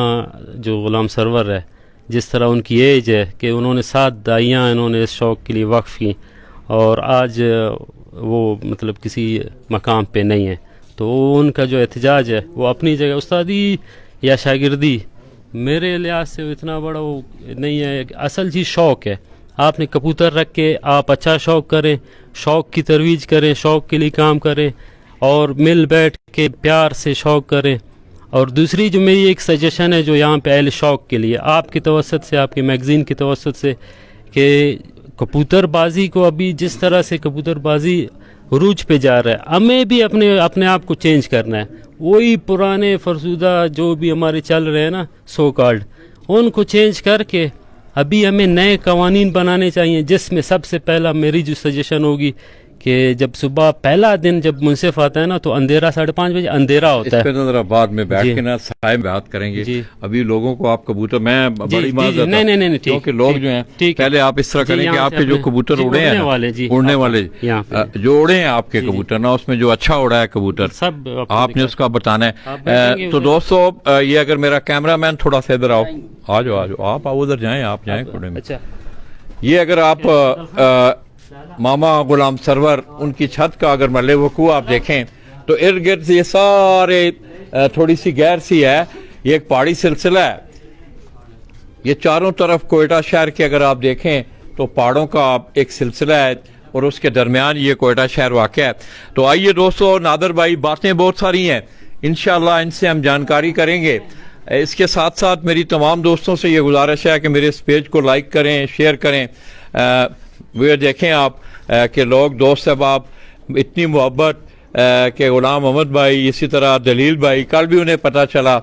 Speaker 3: जो ग़ुलाम सरवर है, जिस तरह उनकी एज है कि उन्होंने 7 दाइयाँ इन्होंने इस शौक़ के लिए वक्फ़ की, और आज वो मतलब किसी मकाम पे नहीं है। तो उनका जो एहतजाज है वो अपनी जगह, उस्तादी या शागिर्दी मेरे लिहाज से इतना बड़ा वो नहीं है, असल चीज़ शौक़ है। आपने कबूतर रख के आप अच्छा शौक़ करें, शौक़ की तरवीज करें, शौक़ के लिए काम करें, और मिल बैठ के प्यार से शौक़ करें। और दूसरी जो मेरी एक सजेशन है जो यहाँ पे अहले शौक़ के लिए, आपकी तवस्सुत से, आपकी मैगज़ीन की तवस्सुत से, कि कबूतरबाजी को अभी जिस तरह से कबूतरबाजी रूज पे जा रहा है, हमें भी अपने आप को चेंज करना है। वही पुराने फरसुदा जो भी हमारे चल रहे हैं ना सो कॉल्ड, उनको चेंज करके अभी हमें नए कवानीन बनाने चाहिए, जिसमें सबसे पहला मेरी जो सजेशन होगी कि जब सुबह पहला दिन जब मुंसिफ आता है ना तो अंधेरा 5:30 बजे अंधेरा होता है।
Speaker 1: इस पे तो जरा बाद में बैठ के ना साय में बात करेंगे। अभी लोगों को आप कबूतर, मैं बड़ी माजरत
Speaker 3: नहीं
Speaker 1: क्योंकि लोग जो हैं, पहले आप इस तरह करें कि आपके जो कबूतर उड़े हैं, उड़ने वाले जो उड़े हैं आपके कबूतर ना, उसमें जो अच्छा उड़ा है कबूतर सब आपने उसका बताना है। तो दोस्तों ये अगर मेरा कैमरामैन थोड़ा सा इधर आओ, आ जाओ आप उधर जाएं, आप जाएं कोने में। ये अगर आप मामा गुलाम सरवर उनकी छत का अगर मल्ले वकू आप देखें तो इर्द गिर्द ये सारे थोड़ी सी गैर सी है, ये एक पहाड़ी सिलसिला है। ये चारों तरफ कोयटा शहर के अगर आप देखें तो पहाड़ों का एक सिलसिला है, और उसके दरमियान ये कोयटा शहर वाक़ है। तो आइए दोस्तों, नादर भाई बातें बहुत सारी हैं, इंशाअल्लाह इनसे हम जानकारी करेंगे। इसके साथ साथ मेरी तमाम दोस्तों से ये गुजारिश है कि मेरे इस पेज को लाइक करें, शेयर करें। वे देखें आप कि लोग दोस्त अहबाब इतनी मोहब्बत कि ग़ुलाम अहमद भाई, इसी तरह दलील भाई, कल भी उन्हें पता चला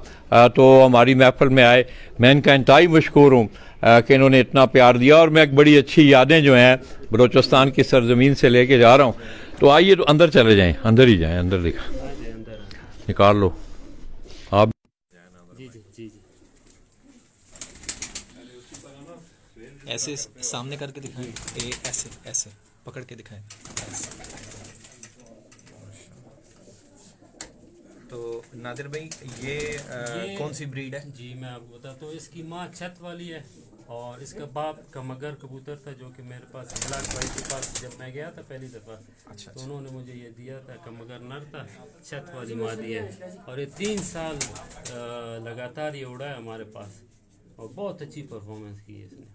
Speaker 1: तो हमारी महफिल में आए। मैं इनका इंतहाई मशकूर हूँ कि इन्होंने इतना प्यार दिया, और मैं एक बड़ी अच्छी यादें जो हैं बलूचिस्तान की सरजमीन से लेके जा रहा हूँ। तो आइए तो अंदर चले जाएँ, अंदर ही जाएँ, अंदर दिखा निकाल लो आप।
Speaker 2: ऐसे सामने करके दिखाएं, ऐसे ऐसे पकड़ के दिखाएं ऐसे। तो नादिर भाई ये कौन सी ब्रीड है?
Speaker 3: जी मैं आपको बताता हूँ, इसकी माँ छत वाली है, और इसका बाप का मगर कबूतर था जो कि मेरे पास इखलाक भाई के पास जब मैं गया था पहली दफ़ा। अच्छा, तो उन्होंने मुझे ये दिया था, कमगर नर था, छत वाली माँ दी है, और ये 3 साल लगातार ये उड़ा है हमारे पास, और बहुत अच्छी परफॉर्मेंस की है इसने।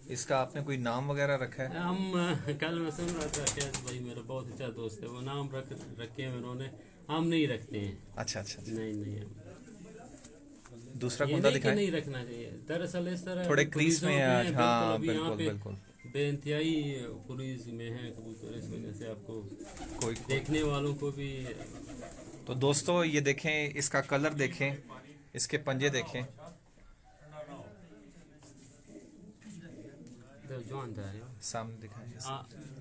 Speaker 2: इसका आपने कोई नाम वगैरह रखा है?
Speaker 3: हम कल मैं सुन रहा था कैस भाई मेरा बहुत अच्छा दोस्त है, वो नाम रखे हैं उन्होंने, हम नहीं रखते हैं।
Speaker 2: अच्छा अच्छा,
Speaker 3: नहीं
Speaker 2: दूसरा कुंदा दिखाएं।
Speaker 3: नहीं रखना चाहिए दरअसल, इस तरह
Speaker 2: थोड़े क्रीज में आज। हाँ
Speaker 3: बिल्कुल बेइंतहाई क्रीज में है कबूतर, इस वजह से आपको कोई देखने वालों को भी।
Speaker 2: तो दोस्तों ये देखें, इसका कलर देखें, इसके पंजे देखें, सामने दिखाएं।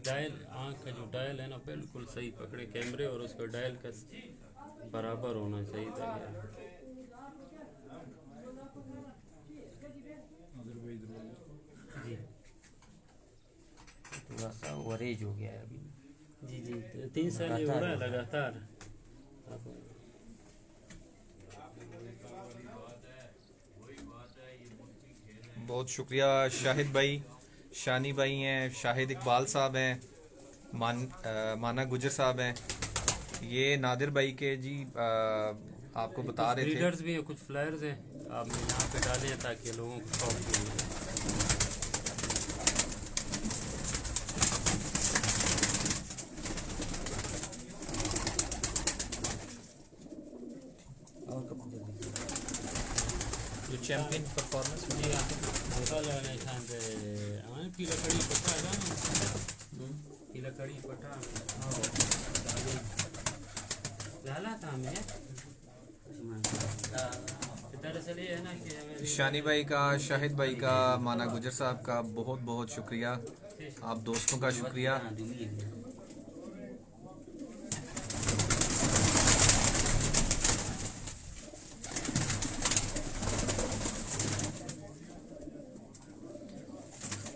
Speaker 3: डायल आँख का जो डायल है ना बिल्कुल सही पकड़े कैमरे, और उसका डायल का बराबर होना चाहिए था। जी
Speaker 5: थोड़ा सा ओवरेज हो गया है अभी।
Speaker 3: जी 3 साल ये हो रहा है लगातार,
Speaker 2: बहुत शुक्रिया शाहिद भाई, शानी भाई हैं, शाहिद इकबाल साहब हैं, माना गुजर साहब हैं, ये नादिर भाई के जी आपको बता रहे थे।
Speaker 3: ब्रीडर्स भी हैं, कुछ फ्लायर्स हैं, आप यहाँ पे डालें ताकि लोगों को शौक मिले।
Speaker 2: जो चैंपियन परफॉर्मेंस
Speaker 3: जी हल्का जाने खाते हमारे पीला कड़ी पट्टा है ना, पीला कड़ी पट्टा डाला था हमें। दरअसल ये है ना कि हमें
Speaker 2: शानी भाई का, शाहिद भाई का, माना गुजर साहब का बहुत बहुत शुक्रिया, आप दोस्तों का शुक्रिया।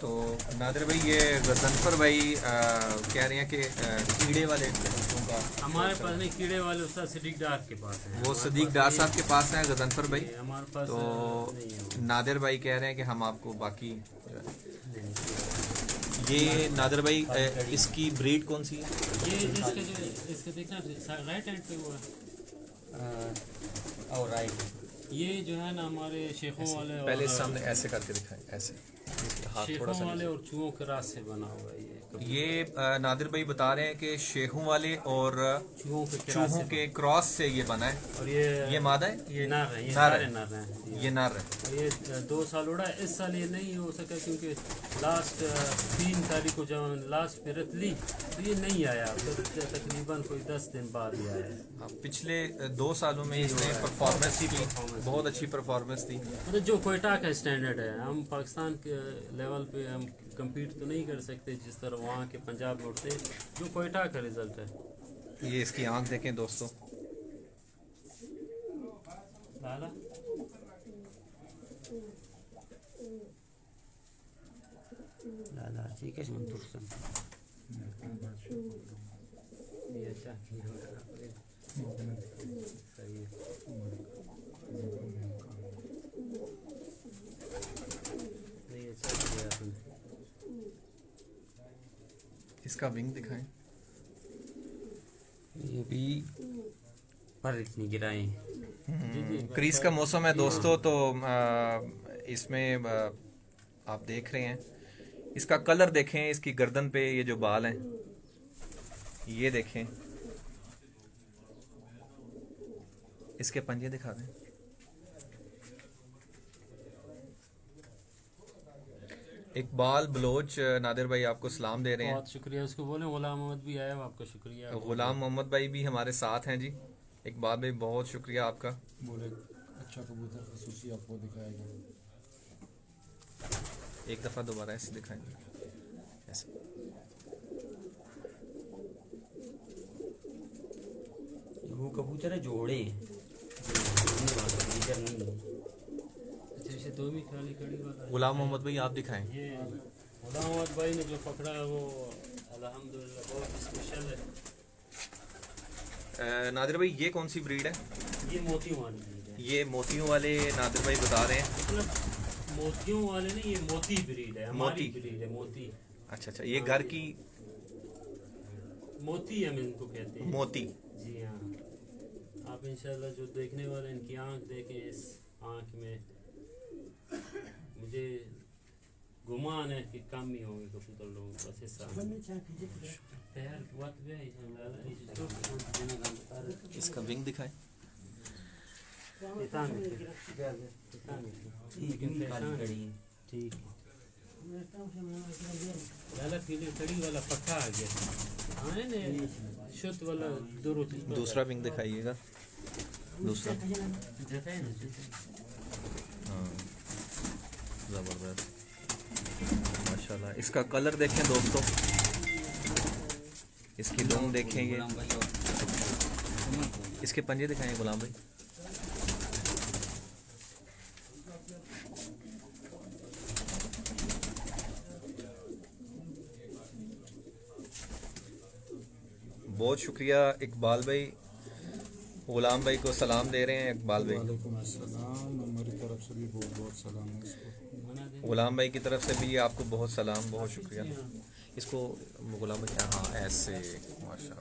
Speaker 2: तो नादिर भाई ये गजनफर भाई कह रहे हैं कि कीड़े वाले कुत्तों का
Speaker 3: हमारे पास नहीं, कीड़े वाले उस्ताद सिद्दीक डार के पास है।
Speaker 2: वो सदीक डार साहब के पास हैं गजनफर भाई।
Speaker 3: हमारे पास
Speaker 2: तो
Speaker 3: नहीं है।
Speaker 2: नादिर भाई कह रहे हैं कि हम आपको बाकी ये नादिर भाई इसकी ब्रीड कौन सी है?
Speaker 3: ये इसका देखना राइट हैंड पे हुआ
Speaker 5: और राइट
Speaker 3: ये जो है ना हमारे शेखों वाले और
Speaker 2: पहले सामने ऐसे करके दिखाएं, ऐसे हाथ थोड़ा
Speaker 3: शेखों
Speaker 2: सा
Speaker 3: वाले
Speaker 2: नीचे।
Speaker 3: और चूहों के रास से बना हुआ है ये
Speaker 2: ये नादिर भाई बता रहे हैं कि शेखों वाले और
Speaker 3: चूहों के क्रास
Speaker 2: चूहों
Speaker 3: से
Speaker 2: के क्रॉस से ये बना है।
Speaker 3: और
Speaker 2: ये मादा है, ये
Speaker 3: नर है, ये
Speaker 2: नर
Speaker 3: सारे
Speaker 2: है।
Speaker 3: नर हैं।
Speaker 2: ये नर है।
Speaker 3: और ये 2 साल उड़ा है। इस साल ये नहीं हो सका क्योंकि लास्ट 3 तारीख को जब लास्ट पे रत ली तो ये नहीं आया, तो तकरीबन कोई 10 दिन बाद ही आया।
Speaker 2: हाँ, पिछले 2 सालों में इसने परफॉर्मेंस की बहुत अच्छी परफॉर्मेंस थी।
Speaker 3: मतलब जो कोयटा का स्टैंडर्ड है, हम पाकिस्तान के लेवल पे हम compete तो नहीं कर सकते जिस तरह वहाँ के पंजाब में उठते, जो कोयटा का रिजल्ट है।
Speaker 2: ये इसकी आंख देखें दोस्तों,
Speaker 3: लाला
Speaker 5: लाला ठीक है दुरुस्त
Speaker 3: ये अच्छा सही है। नहीं अच्छा किया आपने।
Speaker 2: इसका विंग दिखाएं।
Speaker 5: ये भी पर इतनी गिराएं
Speaker 2: क्रीज का मौसम है दोस्तों, तो इसमें आप देख रहे हैं, इसका कलर देखें, इसकी गर्दन पे ये जो बाल हैं ये देखें, इसके पंजे दिखा दें। इकबाल बलोच नादिर भाई आपको सलाम दे रहे हैं।
Speaker 3: बहुत शुक्रिया, उसको बोले गुलाम मोहम्मद भी आया, आपका शुक्रिया।
Speaker 2: गुलाम मोहम्मद भाई भी हमारे साथ हैं जी। इकबाल भाई बहुत शुक्रिया आपका।
Speaker 6: बोले अच्छा कबूतर खसूसी आपको दिखाएगा।
Speaker 2: एक दफ़ा दोबारा ऐसे दिखाएंगे, ऐसे।
Speaker 5: वो कबूतर है जोड़े नहीं
Speaker 3: अच्छा इसे 2 में खाली कड़ी वाला है।
Speaker 2: गुलाम मोहम्मद भाई आप दिखाएं।
Speaker 3: ये गुलाम मोहम्मद भाई ने जो पकड़ा है वो अल्हम्दुलिल्लाह बहुत स्पेशल है।
Speaker 2: नादिर भाई ये कौन सी ब्रीड है?
Speaker 3: ये मोतियों वाली ब्रीड है।
Speaker 2: ये मोतियों वाले नादिर भाई बता रहे हैं।
Speaker 3: मतलब मोतियों वाले नहीं, ये मोती ब्रीड है, हमारी ब्रीड है मोती।
Speaker 2: अच्छा अच्छा, ये घर की
Speaker 3: मोती हम इनको कहते हैं।
Speaker 2: मोती।
Speaker 3: जी हाँ, आप इंशाल्लाह जो देखने वाले इनकी आंख देखें, इस आंख में मुझे गुमान है कि कम ही होंगे कबूतर लोगों को बस हिस्सा।
Speaker 2: इसका विंग दिखाएं।
Speaker 3: ठीक लाला पीले कड़ी वाला पट्टा आ गया। हाँ ने शुद्ध वाला
Speaker 2: दूसरा विंग दिखाइएगा। दूसरा हाँ, जबरदस्त माशाल्लाह। इसका कलर देखें दोस्तों, इसकी डोंग देखें, ये इसके पंजे दिखाएं गुलाम भाई। बहुत शुक्रिया इकबाल भाई, गुलाम भाई को सलाम दे रहे हैं इकबाल भाई।
Speaker 6: वालेकुम अस्सलाम, हमारी तरफ से भी बहुत बहुत सलाम है इसको।
Speaker 2: गुलाम भाई की तरफ से भी आपको बहुत सलाम, बहुत शुक्रिया। इसको गुलाम भाई, हाँ ऐसे, माशाल्लाह।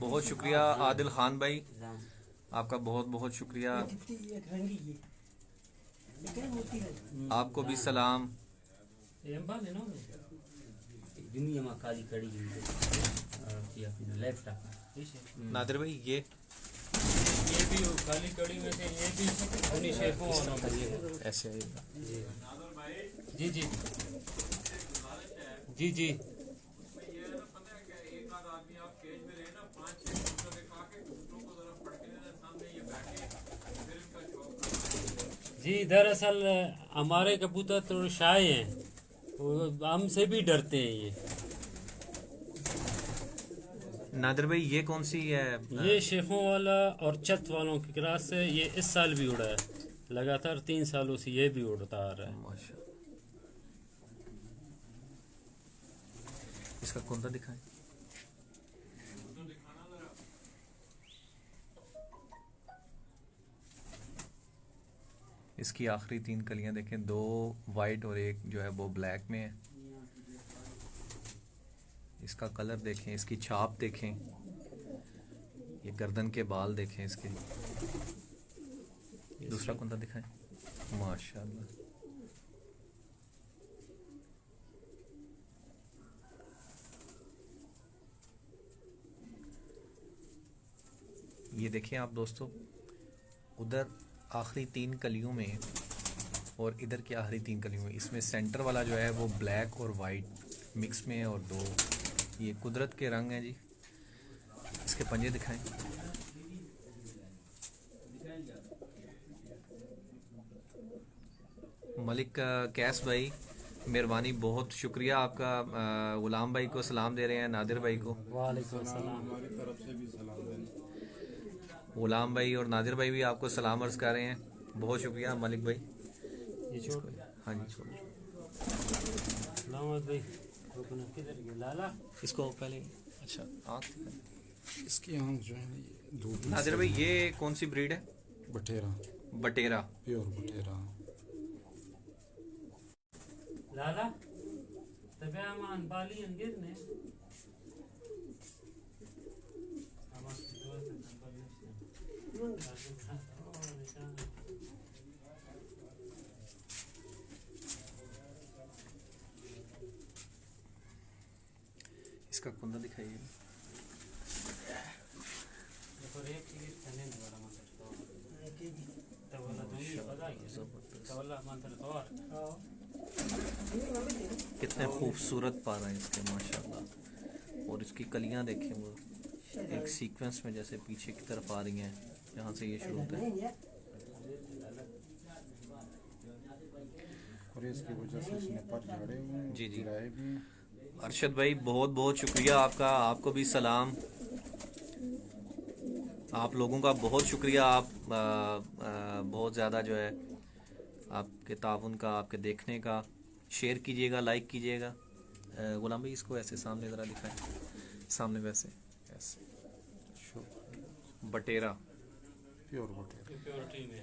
Speaker 2: बहुत शुक्रिया आदिल खान भाई, आपका बहुत बहुत शुक्रिया। आपको भी सलाम।
Speaker 5: दुनिया में काली कड़ी लैपटॉप
Speaker 2: नादिर भाई ये
Speaker 3: भी काली कड़ी में से ये भी उन्हीं शेखों वालों का ये है।
Speaker 2: ऐसे आएगा।
Speaker 3: जी जी जी जी जी, दरअसल हमारे कबूतर तो शाय हैं, वो हमसे भी डरते हैं ये।
Speaker 2: नादिर भाई ये कौन सी है?
Speaker 3: ये शेखों वाला और चत वालों की क्रॉस है। ये इस साल भी उड़ा है, लगातार 3 सालों से ये भी उड़ता आ रहा है।
Speaker 2: माशाल्लाह। इसका कुंदा दिखाएं। इसकी आखिरी 3 कलियां देखें, 2 वाइट और एक जो है वो ब्लैक में है। इसका कलर देखें, इसकी छाप देखें, ये गर्दन के बाल देखें इसके। दूसरा कुंदा दिखाएं। माशाल्लाह। ये देखें आप दोस्तों, उधर आखिरी 3 कलियों में और इधर की आखिरी 3 कलियों में, इसमें सेंटर वाला जो है वो ब्लैक और वाइट मिक्स में है, और 2 ये कुदरत के रंग हैं जी। इसके पंजे दिखाएं। मलिक कैस भाई, मेहरबानी, बहुत शुक्रिया आपका। गुलाम भाई को सलाम दे रहे हैं, नादिर भाई को।
Speaker 3: वालेकुम सलाम।
Speaker 6: हमारी तरफ से भी सलाम देना।
Speaker 2: गुलाम भाई और नादिर भाई भी आपको सलाम अर्ज कर रहे हैं, बहुत शुक्रिया मलिक भाई।
Speaker 3: ये छोड़
Speaker 2: हाँ जी छोड़।
Speaker 3: सलामत भाई, रुकना किधर गया लाला?
Speaker 2: इसको पहले, अच्छा आँख
Speaker 6: इसकी आँख जो है ना, ये धूप में
Speaker 2: नादिर भाई ये कौन सी ब्रीड है?
Speaker 6: बटेरा,
Speaker 2: बटेरा।
Speaker 6: प्योर बटेरा।
Speaker 3: लाला तबे अमान बाली अंगिर ने
Speaker 2: इसका कुंदा दिखाइए। कितने खूबसूरत पारा है इसके, माशाल्लाह। और इसकी कलियां देखें, वो एक सीक्वेंस में जैसे पीछे की तरफ आ रही हैं, यहाँ से ये शुरू होता है।
Speaker 6: और इसकी वजह से इसने पर झाड़े हुए हैं,
Speaker 2: जी, जी।
Speaker 6: गिराए भी हैं।
Speaker 2: अरशद भाई बहुत बहुत शुक्रिया आपका, आपको भी सलाम। आप लोगों का बहुत शुक्रिया। आप बहुत ज़्यादा जो है आपके ताउन का, आपके देखने का। शेयर कीजिएगा, लाइक कीजिएगा। गुलाम भाई इसको ऐसे सामने ज़रा दिखाएं, सामने वैसे ऐसे। बटेरा,
Speaker 6: प्योर बटेरा।
Speaker 3: प्योरिटी में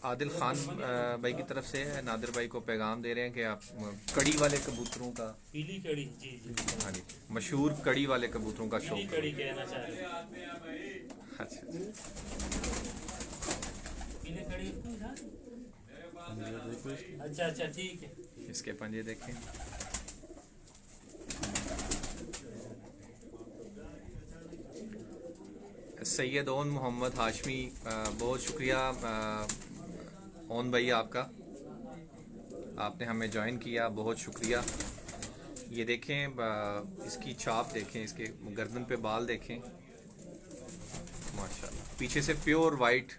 Speaker 2: आदिल खान भाई की तरफ से नादिर भाई को पैगाम दे रहे हैं कि आप कड़ी वाले कबूतरों का,
Speaker 3: पीली कड़ी, जी जी,
Speaker 2: हाँ जी, मशहूर कड़ी वाले कबूतरों का
Speaker 3: पीली
Speaker 2: शौक।
Speaker 3: कड़ी कहना चाह रहे हैं।
Speaker 2: अच्छा,
Speaker 3: पीली कड़ी, अच्छा अच्छा ठीक है।
Speaker 2: इसके पंजे देखें। सैयद ओन मोहम्मद हाशमी, बहुत शुक्रिया ओन भाई आपका, आपने हमें ज्वाइन किया, बहुत शुक्रिया। ये देखें, इसकी छाप देखें, इसके गर्दन पे बाल देखें, माशाल्लाह। पीछे से प्योर वाइट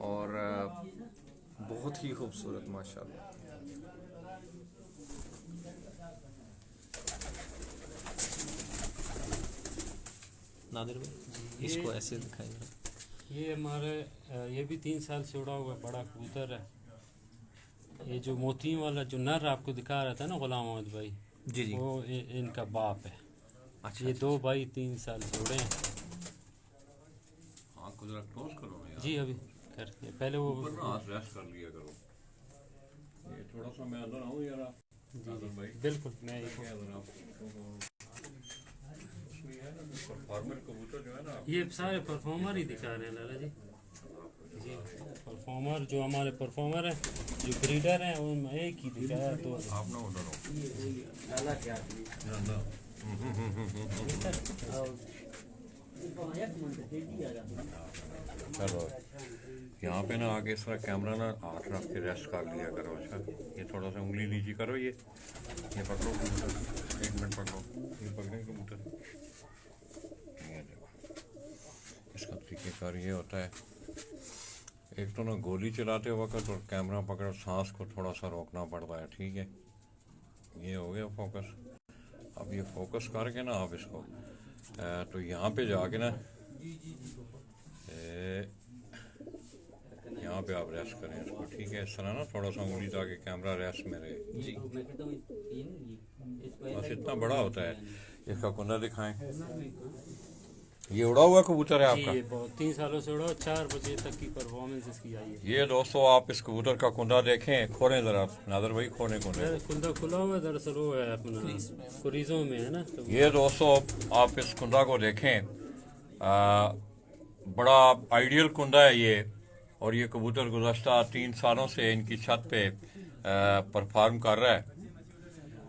Speaker 2: और बहुत ही खूबसूरत, माशाल्लाह। नादिर भाई, इसको ऐसे दिखाई जरा।
Speaker 3: ये हमारे ये भी 3 साल से उड़ा हुआ बड़ा कबूतर है। ये जो मोतियों वाला जो नर आपको दिखा रहा था ना गुलाम मोहम्मद भाई,
Speaker 2: जी जी।
Speaker 3: वो इनका बाप है।
Speaker 2: अच्छा
Speaker 3: ये 2 भाई 3 साल से उड़े हैं।
Speaker 1: आँख को जरा क्लोज करो ना यार,
Speaker 3: जी अभी करते हैं। पहले वो
Speaker 1: ऊपर ना हाथ रेस्ट कर लिया करो। ये थोड़ा सा मैं अंदर आऊँ यार, नाज़र भाई
Speaker 3: बिल्कुल मैं
Speaker 1: क्या जरा परफॉर्मर कबूतर जो है ना,
Speaker 3: ये सारे परफॉर्मर ही दिखा रहे हैं लाला जी। जी परफॉर्मर जो हमारे परफॉर्मर हैं, जो ब्रीडर हैं, उनमें एक ही दिखाया तो
Speaker 1: आप ना उधर हो चलो यहाँ पे ना आगे इस तरह कैमरा ना हाथ रख के रेस्ट कर लिया करो। अच्छा ये थोड़ा सा उंगली नीचे करो, ये पकड़ो कबूतर, 1 मिनट पकड़ो, ये पकड़े कबूतर। ये देखो इसका तरीक़ेकार ये होता है, एक तो ना गोली चलाते वक्त और कैमरा पकड़ो, सांस को थोड़ा सा रोकना पड़ता है, ठीक है। ये हो गया फोकस। अब ये फोकस करके ना आप इसको तो यहाँ पे जाके ना यहाँ पे आप रेस्ट करें इसको, ठीक है। इस तरह ना थोड़ा सा उंगली ताकि कैमरा रेस्ट में रहे।
Speaker 2: जी
Speaker 5: मैं कहता हूँ ये नहीं, इसको
Speaker 1: बस इतना बड़ा होता है। इसका कुंदा दिखाएं। ये उड़ा हुआ कबूतर है
Speaker 3: जी
Speaker 1: आपका?
Speaker 3: ये बहुत 3 सालों से उड़ा, 4 बजे तक की परफॉर्मेंस इसकी आई है।
Speaker 1: ये दोस्तों आप इस कबूतर का कुंदा देखें, खोलें जरा नादर भाई, खोलें कुंदे।
Speaker 3: कुंदा खुला हुआ है, दरअसल वो है अपना कुरीजों में है ना, तो
Speaker 1: ये दोस्तों आप इस कुंदा को देखें, बड़ा आइडियल कुंदा है ये। और ये कबूतर गुज़श्ता 3 सालों से इनकी छत पे परफॉर्म कर रहा है।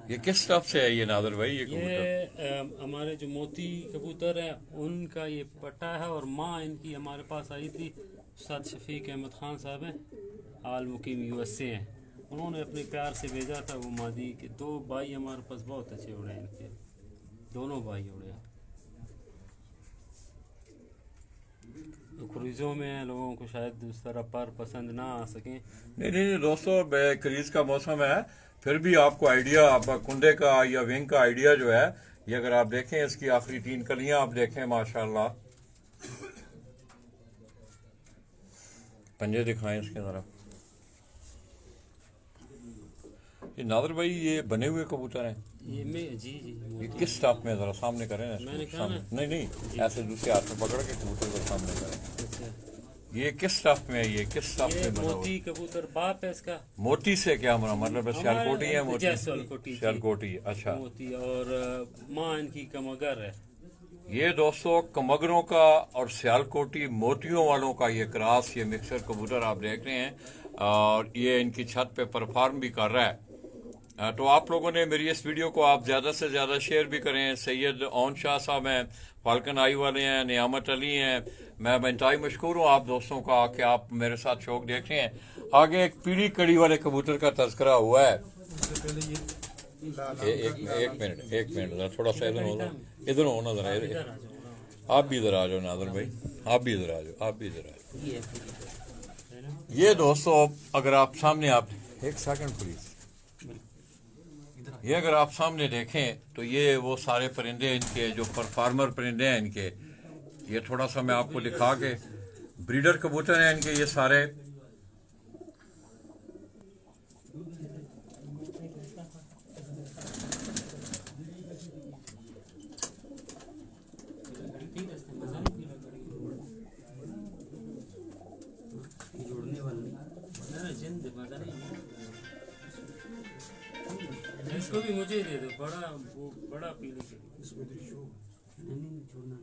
Speaker 1: ये किस तरफ से है ये नादर भाई, ये कबूतर?
Speaker 3: हमारे जो मोती कबूतर है उनका ये पट्टा है, और माँ इनकी हमारे पास आई थी, उस्ताद शफीक अहमद खान साहब हैं, आल मुकीम USA हैं। उन्होंने अपने प्यार से भेजा था वो मादी के 2 भाई हमारे पास बहुत अच्छे उड़े हैं इनके, दोनों भाई उड़े हैं। तो क्रूज़ों में लोगों को शायद उस तरह पर पसंद ना आ सकें।
Speaker 1: नहीं दोस्तों, क्रीज का मौसम है, फिर भी आपको आइडिया, आप कुंदे का या विंग का आइडिया जो है, ये अगर आप देखें इसकी आखिरी 3 कलियां आप देखें, माशाल्लाह। पंजे दिखाएं इसके जरा। ये नादर भाई ये बने हुए कबूतर हैं,
Speaker 3: ये में जी
Speaker 1: ये किस स्टाफ में, जरा सामने करें ना इसको,
Speaker 3: मैंने कहा ना।
Speaker 1: नहीं ऐसे दूसरे हाथ में पकड़ के कबूतर को सामने करें।
Speaker 3: अच्छा
Speaker 1: ये किस स्टाफ में है, ये किस स्टाफ
Speaker 3: ये
Speaker 1: में बना हुआ?
Speaker 3: मोती कबूतर बाप है इसका।
Speaker 1: मोती से क्या मतलब सियालकोटी है? मोती
Speaker 3: सियालकोटी,
Speaker 1: सियालकोटी, अच्छा।
Speaker 3: मोती, और माँ इनकी कमगर है।
Speaker 1: ये दोस्तों कमगरों का और सियालकोटी मोतियों वालों का ये क्रॉस, ये मिक्सर कबूतर आप देख रहे हैं, और ये इनकी छत पे परफॉर्म भी कर रहा है। तो आप लोगों ने मेरी इस वीडियो को आप ज़्यादा से ज़्यादा शेयर भी करें। सैयद ओन शाह साहब हैं, फाल्कन आई वाले हैं, नियामत अली हैं, मैं इंतहाई मशकूर हूँ आप दोस्तों का कि आप मेरे साथ शौक देख रहे हैं। आगे एक पीली कड़ी वाले कबूतर का तस्करा हुआ है। एक मिनट जरा थोड़ा सा इधर हो ना जरा, आप भी इधर आ जाओ नादर भाई, आप भी इधर आ जाओ। ये दोस्तों अगर आप सामने, आप 1 सेकंड प्लीज, ये अगर आप सामने देखें तो ये वो सारे परिंदे इनके जो परफॉर्मर परिंदे हैं इनके, ये थोड़ा सा मैं आपको दिखा के, ब्रीडर कबूतर हैं इनके ये सारे।
Speaker 5: जोड़ने वाला जिंद मजा नहीं।
Speaker 3: इसको भी मुझे दे दो, बड़ा वो बड़ा पीली के
Speaker 5: नहीं छोड़ना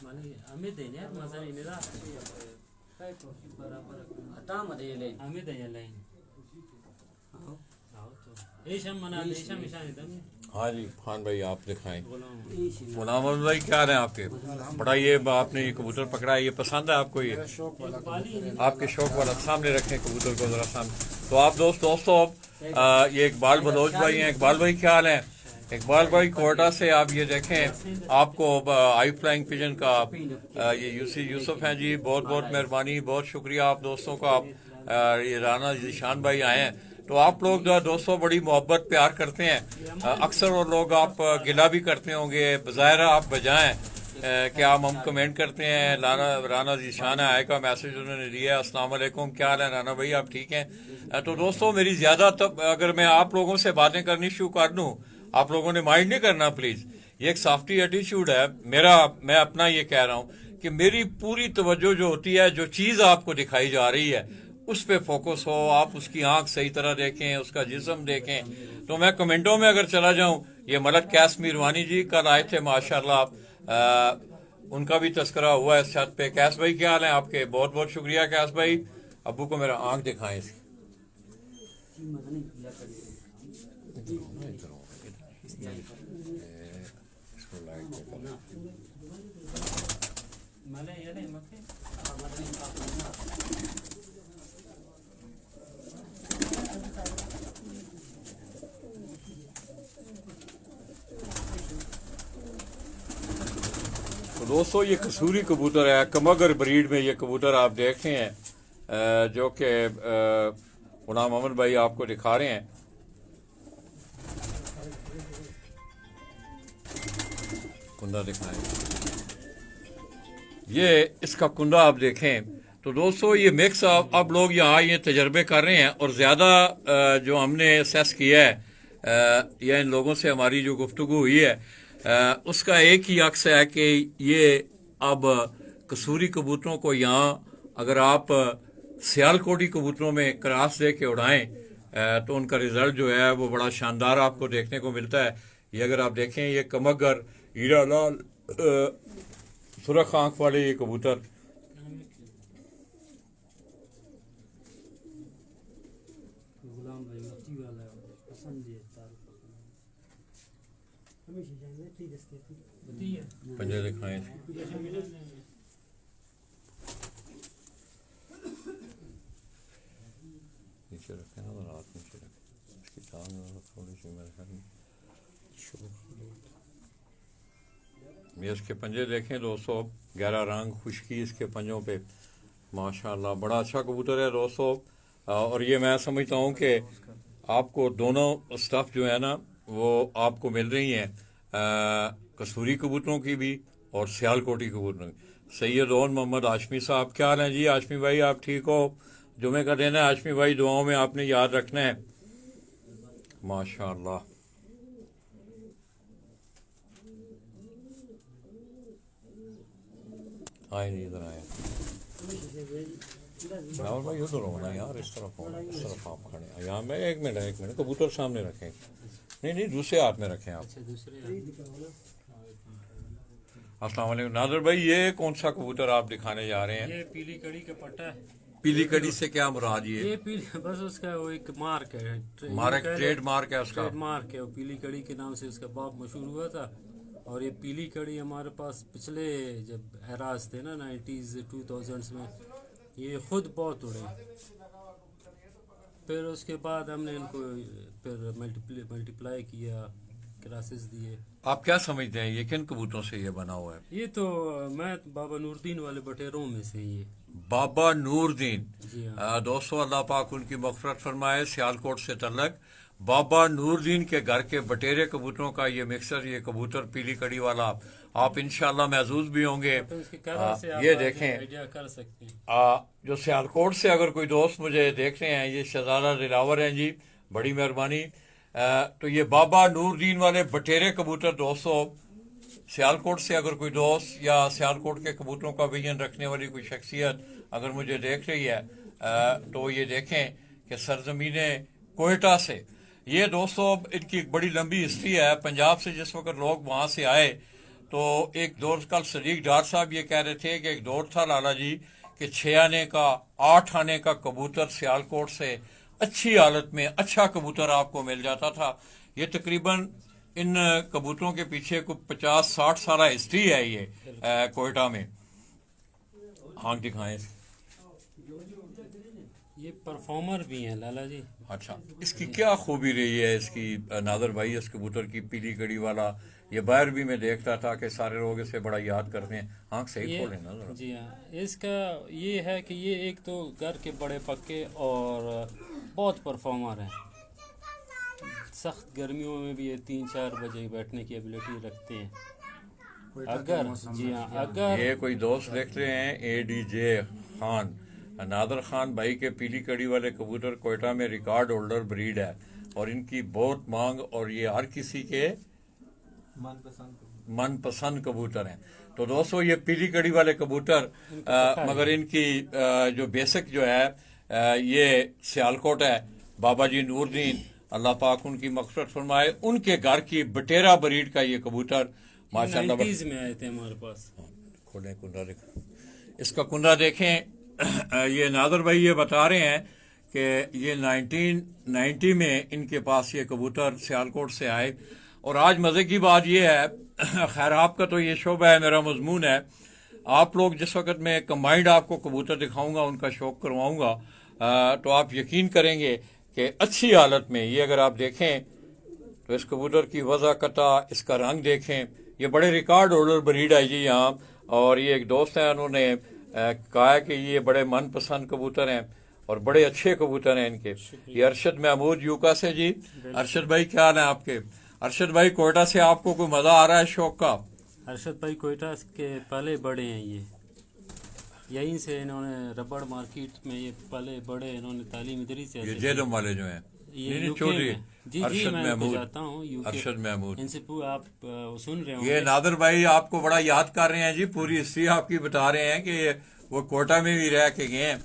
Speaker 5: माने हमें देने यार मजा नहीं मेरा काय तो बराबर आता मध्ये येले
Speaker 3: हमें दे लाइन आओ तो एशम मना एशम निशान एकदम।
Speaker 1: हाँ जी खान भाई आप दिखाएं।
Speaker 5: एशियन
Speaker 1: गुलाम अहमद भाई क्या रहे हैं आपके? बड़ा ये आपने ये कबूतर पकड़ा है, ये पसंद है आपको? ये आपके शौक वाला, सामने रखें कबूतर को जरा सामने। तो आप दोस्तों ये इकबाल बलोच भाई हैं। इकबाल भाई क्या हाल है? इकबाल भाई कोयटा से आप ये देखें, आपको आई फ्लाइंग पिजन का ये यूसुफ हैं जी, बहुत बहुत मेहरबानी, बहुत शुक्रिया आप दोस्तों का। आप ये राना जीशान भाई आए हैं, तो तो आप लोग दोस्तों बड़ी मोहब्बत प्यार करते हैं। अक्सर वो लोग आप गिला भी करते होंगे, बज़ाहिर आप बजाएं कि आप हम कमेंट करते हैं। राना जीशान आय का मैसेज उन्होंने दिया, अस्सलाम वालेकुम, क्या हाल है राना भाई, आप ठीक हैं? तो दोस्तों मेरी ज्यादा तब अगर मैं आप लोगों से बातें करनी शुरू कर दूं, आप लोगों ने माइंड नहीं करना प्लीज। ये एक सॉफ्टी एटीट्यूड है मेरा, मैं अपना ये कह रहा हूं कि मेरी पूरी तवज्जो जो होती है, जो चीज आपको दिखाई जा रही है उस पे फोकस हो, आप उसकी आंख सही तरह देखें, उसका जिस्म देखें। तो मैं कमेंटों में अगर चला जाऊं, ये मलक कैस मीरवानी जी कल आए थे माशाल्लाह, उनका भी तस्करा हुआ है इस छत पे। कैस भाई क्या हाल है आपके? बहुत बहुत शुक्रिया कैस भाई। अब्बू को मेरा आंख दिखाएं इसकी। तो दोस्तों ये कसूरी कबूतर है, कमगर ब्रीड में ये कबूतर आप देख रहे हैं, जो कि गुलाम अहमद भाई आपको दिखा रहे हैं। कुंदा दिखाएं, ये इसका कुंदा आप देखें। तो दोस्तों ये मिक्स अब लोग यहाँ ये तजर्बे कर रहे हैं, और ज्यादा जो हमने असेस किया है या इन लोगों से हमारी जो गुफ्तगू हुई है, उसका एक ही अक्स है कि ये अब कसूरी कबूतरों को यहाँ अगर आप सियालकोटी कबूतरों में क्रॉस दे के उड़ाएं तो उनका रिजल्ट जो है वो बड़ा शानदार आपको देखने को मिलता है। ये अगर आप देखें, ये कमगर, हीरा लाल, सुरख आंख वाले ये कबूतर,
Speaker 5: गुलाम भाई मच्छी वाला पसंद है
Speaker 1: पंजे दिखाएं। नीचे रखे ना, रात नीचे रखे, इसकी टांग थोड़ी सी मेरे ख्याल में। ये इसके पंजे देखें दोस्तों, गहरा रंग, खुश्की इसके पंजों पे, माशाल्लाह बड़ा अच्छा कबूतर है दोस्तों। और ये मैं समझता हूँ कि आपको दोनों स्टफ जो है ना वो आपको मिल रही हैं, कसूरी कबूतरों की भी और सियालकोटी कबूतरों की। सैयद ओन मोहम्मद आशमी साहब, क्या हाल है जी आशमी भाई, आप ठीक हो? जुमे का दिन है आशमी भाई, दुआओं में आपने याद रखना है। माशाल्लाह आए नहीं, इधर आए राहुल भाई, उधर हो ना यार, इस तरफ हो, इस तरफ आप खड़े हैं यहाँ। मैं एक मिनट कबूतर सामने रखें, नहीं दूसरे हाथ में रखें आप। अस्सलाम वालेकुम नादिर भाई, ये कौन सा कबूतर आप दिखाने जा रहे हैं?
Speaker 3: ये पीली कड़ी का पट्टा है।
Speaker 1: पीली कड़ी से क्या मुराद?
Speaker 3: ये पीली बस उसका वो एक मार्क है,
Speaker 1: ट्रेड मार्क है उसका,
Speaker 3: ट्रेड मार्क है। वो पीली कड़ी के नाम से उसका बाप मशहूर हुआ था। और ये पीली कड़ी हमारे पास पिछले जब एराज थे ना 90s 2000s में, ये खुद बहुत उड़े। फिर उसके बाद हमने इनको फिर मल्टीप्लाई किया, क्लासेस दिए।
Speaker 1: आप क्या समझते हैं ये किन कबूतरों से ये बना हुआ है?
Speaker 3: ये तो मैं बाबा नूरदीन वाले बटेरों में से ये
Speaker 1: बाबा नूरदीन,
Speaker 3: जी हाँ।
Speaker 1: दोस्तों अल्लाह पाक उनकी मग़फ़िरत फरमाए। सियालकोट से तल्लक बाबा नूरदीन के घर के बटेरे कबूतरों का ये मिक्सर, ये कबूतर पीली कड़ी वाला, आप इंशाल्लाह महसूस भी होंगे।
Speaker 3: तो उसके कलर से आप
Speaker 1: ये देखें,
Speaker 3: आइडिया कर सकते हैं।
Speaker 1: जो सियालकोट से अगर कोई दोस्त मुझे देख रहे हैं, ये शहजादा दिलावर हैं जी, बड़ी मेहरबानी। तो ये बाबा नूरदीन वाले बटेरे कबूतर दोस्तों, सियालकोट से अगर कोई दोस्त या सियालकोट के कबूतरों का विजन रखने वाली कोई शख्सियत अगर मुझे देख रही है, तो ये देखें कि सरजमीने कोयटा से ये दोस्तों, इनकी एक बड़ी लंबी हिस्ट्री है। पंजाब से जिस वक्त लोग वहाँ से आए तो एक दौर, कल सदीक डार साहब ये कह रहे थे कि एक दौर था लाला जी कि 6 आने का 8 आने का कबूतर सियालकोट से अच्छी हालत में अच्छा कबूतर आपको मिल जाता था। ये तकरीबन इन कबूतरों के पीछे कुछ 50-60 साल हिस्ट्री है ये कोयटा में। आंख दिखाएं।
Speaker 3: ये परफॉर्मर भी हैं लाला जी।
Speaker 1: अच्छा, इसकी क्या खूबी रही है इसकी नादर भाई, इस कबूतर की पीली कड़ी वाला? ये बाहर भी मैं देख रहा था कि सारे लोग इसे बड़ा याद करते हैं। आंख सही खोलें ना जरा।
Speaker 3: जी हाँ, इसका ये है कि ये एक तो घर के बड़े पक्के और बहुत परफॉर्मर हैं। सख्त गर्मियों में भी ये 3-4 बजे बैठने की एबिलिटी रखते हैं। अगर जी हाँ, अगर
Speaker 1: ये कोई दोस्त लिख रहे हैं ADJ खान, नादर खान भाई के पीली कड़ी वाले कबूतर कोयटा में रिकॉर्ड होल्डर ब्रीड है और इनकी बहुत मांग और ये हर किसी के मनपसंद कबूतर हैं। तो दोस्तों ये पीली कड़ी वाले कबूतर मगर इनकी जो बेसिक जो है ये सियालकोट है, बाबा जी नूरदीन अल्लाह पाक उनकी मग़फ़िरत फरमाए, उनके घर की बटेरा ब्रीड का ये कबूतर माशाल्लाह
Speaker 3: 90s में आए थे हमारे पास।
Speaker 1: खोलें कुंडा देखें, इसका कुंडा देखें। ये नादर भाई ये बता रहे हैं कि ये 1990 में इनके पास ये कबूतर सियालकोट से आए। और आज मज़े की बात ये है, खैर आपका तो ये शोबा है, मेरा मजमून है, आप लोग जिस वक्त मैं कंबाइंड आपको कबूतर दिखाऊंगा, उनका शौक करवाऊंगा, तो आप यकीन करेंगे कि अच्छी हालत में ये अगर आप देखें तो इस कबूतर की वज़ा कता, इसका रंग देखें, ये बड़े रिकॉर्ड होल्डर ब्रीड है जी यहाँ। और ये एक दोस्त हैं, उन्होंने कहा है कि ये बड़े मनपसंद कबूतर हैं और बड़े अच्छे कबूतर हैं इनके। ये अरशद महमूद यूका से जी। अरशद भाई क्या हाल है आपके? अरशद भाई कोयटा से आपको कोई मजा आ रहा है शौक का?
Speaker 3: अरशद भाई कोयटा के पले बड़े हैं, ये यहीं से इन्होंने रबड़ मार्केट में ये पले बड़े, इन्होंने तालीम इधरी से
Speaker 1: ये जेलम वाले जो हैं,
Speaker 3: ये
Speaker 1: चौधरी
Speaker 3: जी
Speaker 1: अरशद
Speaker 3: मैं
Speaker 1: महमूद,
Speaker 3: जाता हूँ यूके,
Speaker 1: अरशद महमूद,
Speaker 3: इनसे आप सुन रहे हो।
Speaker 1: ये नादर भाई आपको बड़ा याद कर रहे हैं जी, पूरी हिस्ट्री आपकी बता रहे हैं कि वो कोटा में भी रह के गए हैं।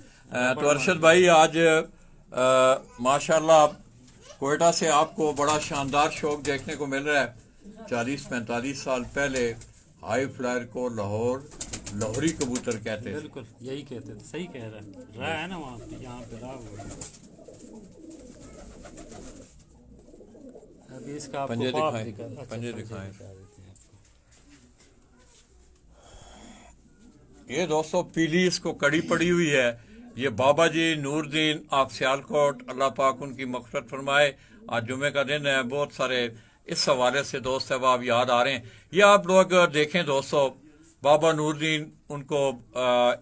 Speaker 1: तो अरशद भाई आज माशाल्लाह कोयटा से आपको बड़ा शानदार शौक देखने को मिल रहा है। 40-45 साल पहले हाई फ्लायर को लाहौरी कबूतर कहते हैं।
Speaker 3: बिल्कुल यही कहते थे, सही कह रहा है ना, वहाँ पे यहाँ पे रहा हुआ। अभी इसका आपको
Speaker 1: पंजे
Speaker 3: ख्वाब
Speaker 1: दिखाएं,
Speaker 3: अच्छा,
Speaker 1: पंजे दिखाएं।
Speaker 3: दिखा देते हैं आपको।
Speaker 1: ये दोस्तों पीली इसको कड़ी पड़ी हुई है। ये बाबा जी नूरदीन आप सियालकोट, अल्लाह पाक उनकी मग़फ़िरत फरमाए। आज जुमे का दिन है, बहुत सारे इस हवाले से दोस्त अब याद आ रहे हैं। ये आप लोग देखें दोस्तों, बाबा नूरदीन उनको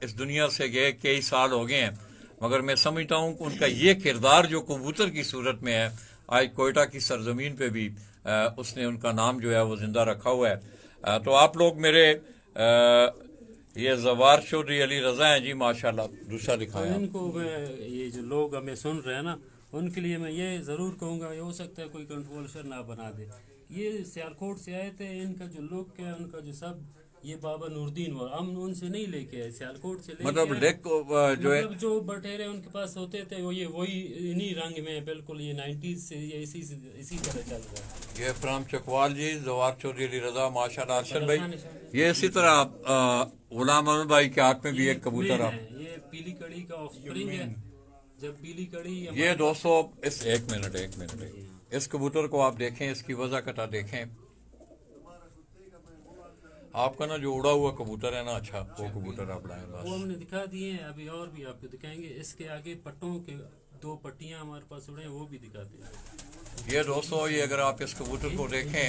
Speaker 1: इस दुनिया से गए कई साल हो गए हैं, मगर मैं समझता हूँ कि उनका ये किरदार जो कबूतर की सूरत में है, आज कोयटा की सरजमीन पे भी उसने उनका नाम जो है वो जिंदा रखा हुआ है। तो आप लोग मेरे ये जवार चौधरी अली रजा हैं जी, माशाल्लाह। दूसरा दिखाएं आप।
Speaker 3: इनको मैं, ये जो लोग हमें सुन रहे हैं ना, उनके लिए मैं ये ज़रूर कहूँगा, ये हो सकता है कोई कंट्रोवर्शियल ना बना दे, ये सियालकोट से आए थे, इनका जो लुक है, उनका जो सब, ये बाबा नूरदीन वो हम उनसे नहीं लेके आए, सियालकोट से लेके
Speaker 1: मतलब
Speaker 3: आए।
Speaker 1: लेक जो है,
Speaker 3: मतलब जो बटेरे उनके पास होते थे वो ये वही इन्हीं रंग में, बिल्कुल ये 90s से ये इसी तरह चल रहा है।
Speaker 1: ये फ्राम चकवाल जी, जवार चौधरी अली रजा, माशाल्लाह। अरशद भाई ये इसी तरह गुलाम अहमद भाई के हाथ में भी एक कबूतर आप,
Speaker 3: ये पीली कड़ी का ऑफस्प्रिंग है। जब पीली कड़ी
Speaker 1: ये दोस्तों इस एक मिनट इस कबूतर को आप देखें, इसकी वजह कटा देखें। आपका ना जो उड़ा हुआ कबूतर है ना, अच्छा वो कबूतर आप लाएं
Speaker 3: वो
Speaker 1: बस।
Speaker 3: हमने दिखा दिए हैं, अभी और भी आपको दिखाएंगे। इसके आगे पट्टों के 2 पट्टियां हमारे पास उड़े हैं, वो भी दिखाते हैं।
Speaker 1: ये दोस्तों ये अगर आप इस कबूतर को देखें,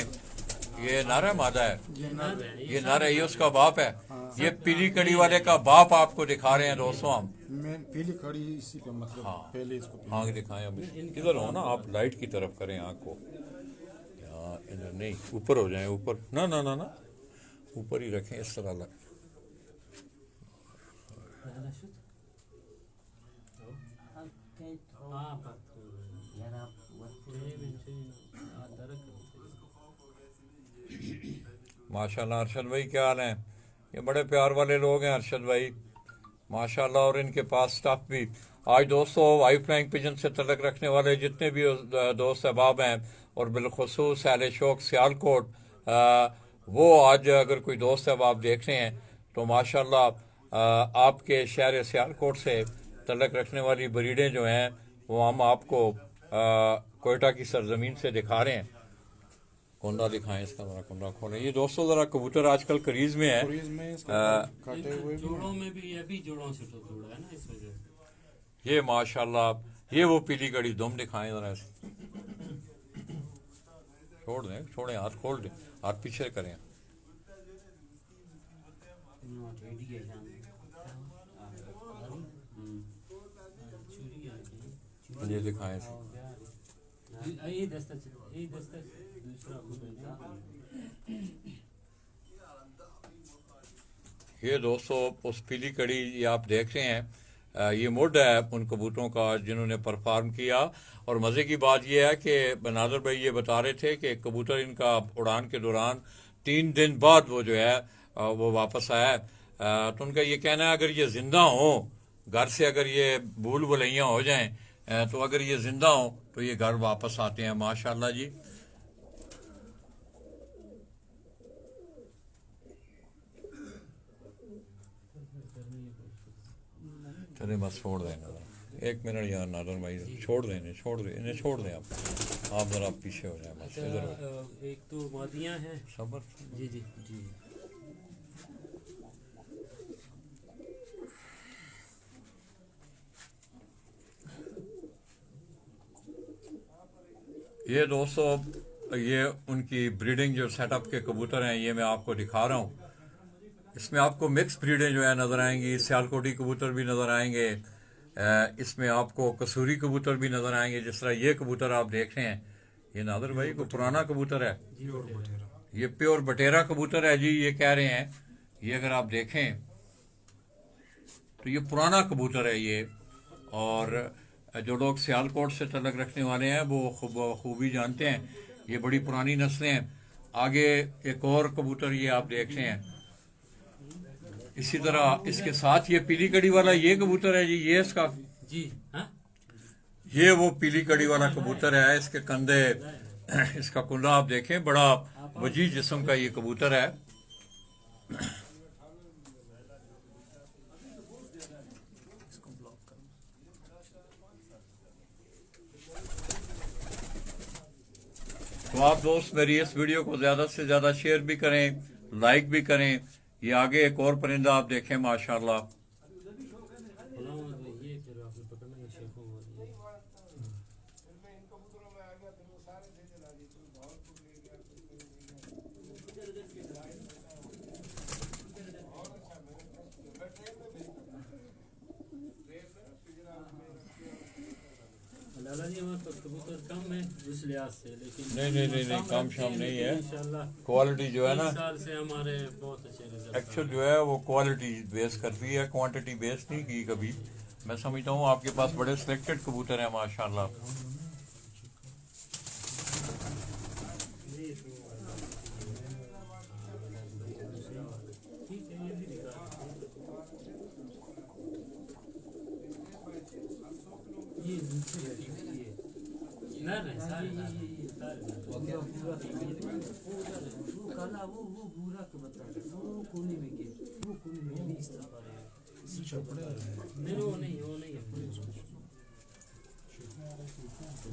Speaker 1: ये नारा मादा है, ये नारा, ये उसका बाप है। ये पीली कड़ी वाले का बाप आपको दिखा रहे हैं दोस्तों हम।
Speaker 6: मैं पीली कड़ी इसी का मतलब पहले इसको
Speaker 1: आँख दिखाएं अभी, इधर हो ना आप, लाइट की तरफ करें आँख को, यहाँ इधर नहीं, ऊपर हो जाए, ऊपर ना ना ना ना, ऊपर ही रखें इस तरह लग। माशाल्लाह अरशद भाई क्या हाल है? ये बड़े प्यार वाले लोग हैं अरशद भाई, माशाल्लाह। और इनके पास स्टाफ भी। आज दोस्तों वाई फ्लाइंग पिजन से तलक रखने वाले जितने भी दोस्त अहबाब हैं, और बिलखसूस अहले शौक सियालकोट, वो आज अगर कोई दोस्त अहबाब देख रहे हैं तो माशाल्लाह आपके शहर सियालकोट से तलक रखने वाली ब्रीडें जो हैं वो हम आपको कोयटा की सरजमीन से दिखा रहे हैं। कुंडा दिखाएं, इसका जरा कुंडा खोलें। ये दोस्तों जरा कबूतर आजकल करीज में है,
Speaker 6: काटे हुए भी
Speaker 3: जोड़ों में भी, ये भी जोड़ों से तो जोड़ा है ना इस वजह।
Speaker 1: ये माशाल्लाह। ये वो पीली कड़ी दुम दिखाएं जरा, छोड़ दें, छोड़ें, हाथ खोल दें, हाथ पीछे करें। ये दिखाएं।
Speaker 5: यही दस्ता दूसरा
Speaker 1: ये दोस्तों उस पीली कड़ी ये आप देख रहे हैं, ये मुड है उन कबूतरों का जिन्होंने परफॉर्म किया। और मज़े की बात यह है कि नादर भाई ये बता रहे थे कि कबूतर इनका उड़ान के दौरान 3 दिन बाद वो जो है वो वापस आया। तो उनका ये कहना है अगर ये ज़िंदा हो, घर से अगर ये भूल भुलैयाँ हो जाएं, तो अगर ये ज़िंदा हो तो ये घर वापस आते हैं माशाल्लाह जी। चले बस छोड़ देना, 1 मिनट यार नादर भाई, छोड़ दें इन्हें, छोड़ दें आप ज़रा पीछे हो जाए बस, इधर हो जाए।
Speaker 3: एक तो वादियाँ हैं।
Speaker 1: सबर।
Speaker 3: जी जी जी।
Speaker 1: ये दोस्तों ये उनकी ब्रीडिंग जो सेटअप के कबूतर हैं ये मैं आपको दिखा रहा हूँ। इसमें आपको मिक्स ब्रीडें जो है नज़र आएंगी, सियालकोटी कबूतर भी नज़र आएंगे, इसमें आपको कसूरी कबूतर भी नज़र आएंगे। जिस तरह ये कबूतर आप देख रहे हैं, ये नादर भाई को पुराना कबूतर है, ये प्योर बटेरा कबूतर है जी। ये कह रहे हैं ये अगर आप देखें तो ये पुराना कबूतर है ये। और जो लोग सियालकोट से तलक रखने वाले हैं वो खूबी जानते हैं, ये बड़ी पुरानी नस्लें हैं। आगे एक और कबूतर ये आप देख रहे हैं, इसी तरह इसके साथ ये पीली कड़ी वाला ये कबूतर है जी, ये इसका
Speaker 3: जी हाँ,
Speaker 1: ये वो पीली कड़ी वाला कबूतर है। इसके कंधे, इसका कुंडा आप देखें, बड़ा वजी जिस्म का ये कबूतर है। तो आप दोस्त मेरी इस वीडियो को ज़्यादा से ज़्यादा शेयर भी करें, लाइक भी करें। ये आगे एक और परिंदा आप देखें माशाल्लाह।
Speaker 3: ये फिर आपने पकड़ना है शेखों वाली। लाला जी हमारे पास कबूतर कम है उस लिहाज से, लेकिन
Speaker 1: नहीं काम शाम नहीं है,
Speaker 3: इंशाल्लाह
Speaker 1: क्वालिटी जो है ना,
Speaker 3: 3 साल से हमारे बहुत अच्छे रिजल्ट।
Speaker 1: एक्चुअल जो है वो क्वालिटी बेस करती है, क्वांटिटी बेस नहीं की कभी। मैं समझता हूँ आपके पास बड़े सिलेक्टेड कबूतर हैं माशाल्लाह।
Speaker 3: ठीक है, ये भी दिखा ये ना नहीं सारे
Speaker 5: वो काला वो भूरा के बता वो कोने में गया, वो कोने में इस तरफ आ रहा है।
Speaker 3: नहीं वो नहीं है।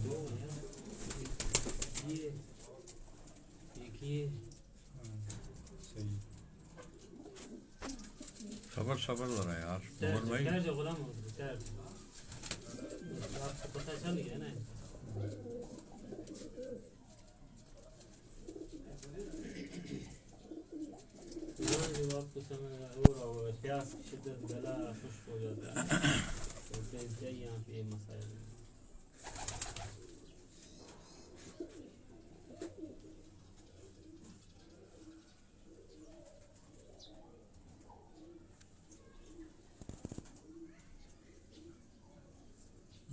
Speaker 3: दो हैं, ये देखिए
Speaker 1: सबर जरा यार मोहन भाई।
Speaker 3: ठहर जो गुलाम हो ठहर, आपको पता चल गया ना। जब आपको समय हो रहा होगा, प्यास की शिद्दत, गला खुश्क हो जाता है, तो फिर चाहिए यहाँ पे ये मसाइल।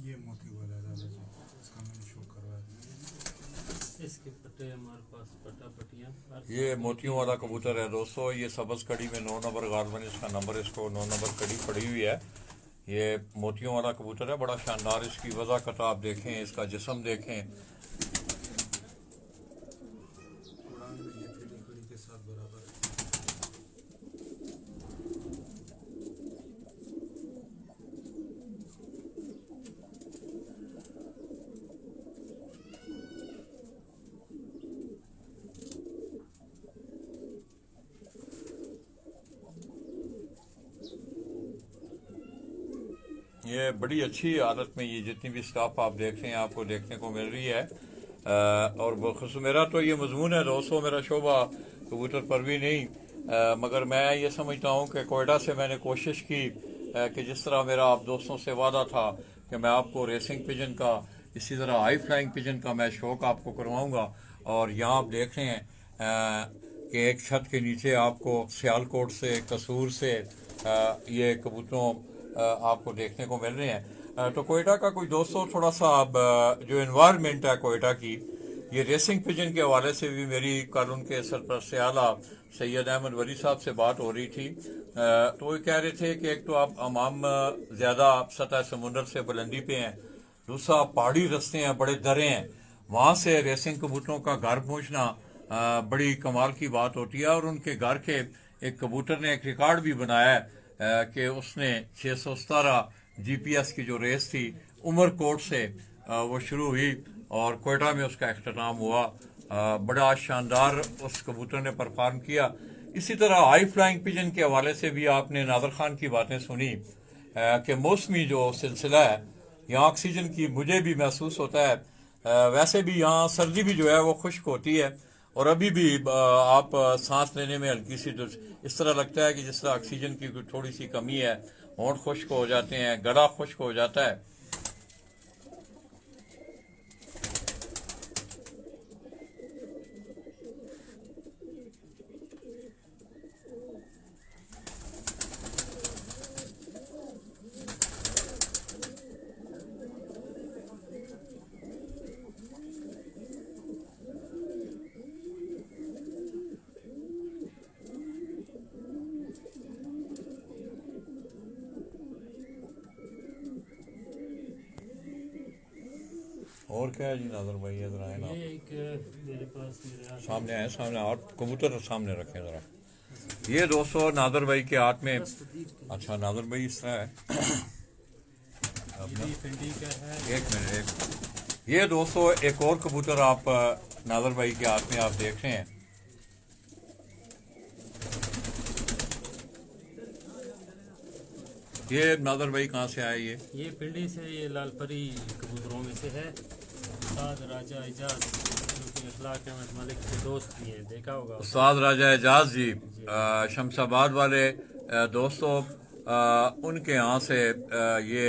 Speaker 6: ये मोती वाला है दादा जी, इसका मैंने शो करवाया।
Speaker 3: इसके पट्टे हमारे पास पटियाँ।
Speaker 1: ये मोतियों वाला कबूतर है दोस्तों, ये सबज कड़ी में 9 नंबर गार्डन इसका नंबर, इसको 9 नंबर कड़ी पड़ी हुई है। ये मोतियों वाला कबूतर है, बड़ा शानदार। इसकी वज़ाकत आप देखें, इसका जिस्म देखें।
Speaker 6: उड़ान में ये पीली कड़ी के साथ बराबर है।
Speaker 1: ये बड़ी अच्छी हालत में ये जितनी भी स्टाफ आप देख रहे हैं आपको देखने को मिल रही है। और बखुसूस मेरा तो ये मजमून है दोस्तों, मेरा शोबा कबूतर पर भी नहीं, मगर मैं ये समझता हूँ कि कोयटा से मैंने कोशिश की कि जिस तरह मेरा आप दोस्तों से वादा था कि मैं आपको रेसिंग पिजन का, इसी तरह हाई फ्लाइंग पिजन का मैं शौक आपको करवाऊंगा। और यहाँ आप देख रहे हैं कि एक छत के नीचे आपको सियालकोट से, कसूर से ये कबूतरों आपको देखने को मिल रहे हैं। तो कोयटा का कोई दोस्तों थोड़ा सा अब जो इन्वायरमेंट है कोयटा की, ये रेसिंग पिजन के हवाले से भी मेरी कल उनके सरपरस्त आला सैयद अहमद वली साहब से बात हो रही थी। तो वो कह रहे थे कि एक तो आप अमाम ज़्यादा सतह समुंदर से बुलंदी पे हैं, दूसरा पहाड़ी रास्ते हैं, बड़े दरे हैं, वहाँ से रेसिंग कबूतरों का घर पहुँचना बड़ी कमाल की बात होती है। और उनके घर के एक कबूतर ने एक रिकॉर्ड भी बनाया है कि उसने 617 GPS की जो रेस थी उमरकोट से वो शुरू हुई और कोयटा में उसका अख्ताम हुआ। बड़ा शानदार उस कबूतर ने परफॉर्म किया। इसी तरह हाई फ्लाइंग पिजन के हवाले से भी आपने नादर खान की बातें सुनी कि मौसमी जो सिलसिला है यहाँ ऑक्सीजन की मुझे भी महसूस होता है। वैसे भी यहाँ सर्दी भी जो है वो खुश्क होती है और अभी भी आप सांस लेने में हल्की सी इस तरह लगता है कि जिस तरह ऑक्सीजन की थोड़ी सी कमी है, होंठ खुश्क हो जाते हैं, गला खुश्क हो जाता है। और क्या है जी नादर भाई, इधर आए ना,
Speaker 3: ये एक मेरे पास मेरे
Speaker 1: सामने आए, सामने और कबूतर सामने रखें जरा। ये दोस्तों नादर भाई के हाथ में, अच्छा नादर भाई इस तरह है
Speaker 3: ये पिंडी का है।
Speaker 1: एक मिनट, ये दोस्तों एक और कबूतर आप नादर भाई के हाथ में आप देख रहे हैं। ये नादर भाई कहाँ से आए?
Speaker 3: ये पिंडी से, ये लाल परी कबूतरों में से है। उस्ताद राजा एजाज जो कि अखलाक अहमद मलिक के दोस्त भी हैं, देखा होगा
Speaker 1: उस्ताद राजा एजाज जी शमशाबाद वाले दोस्तों, उनके यहाँ से ये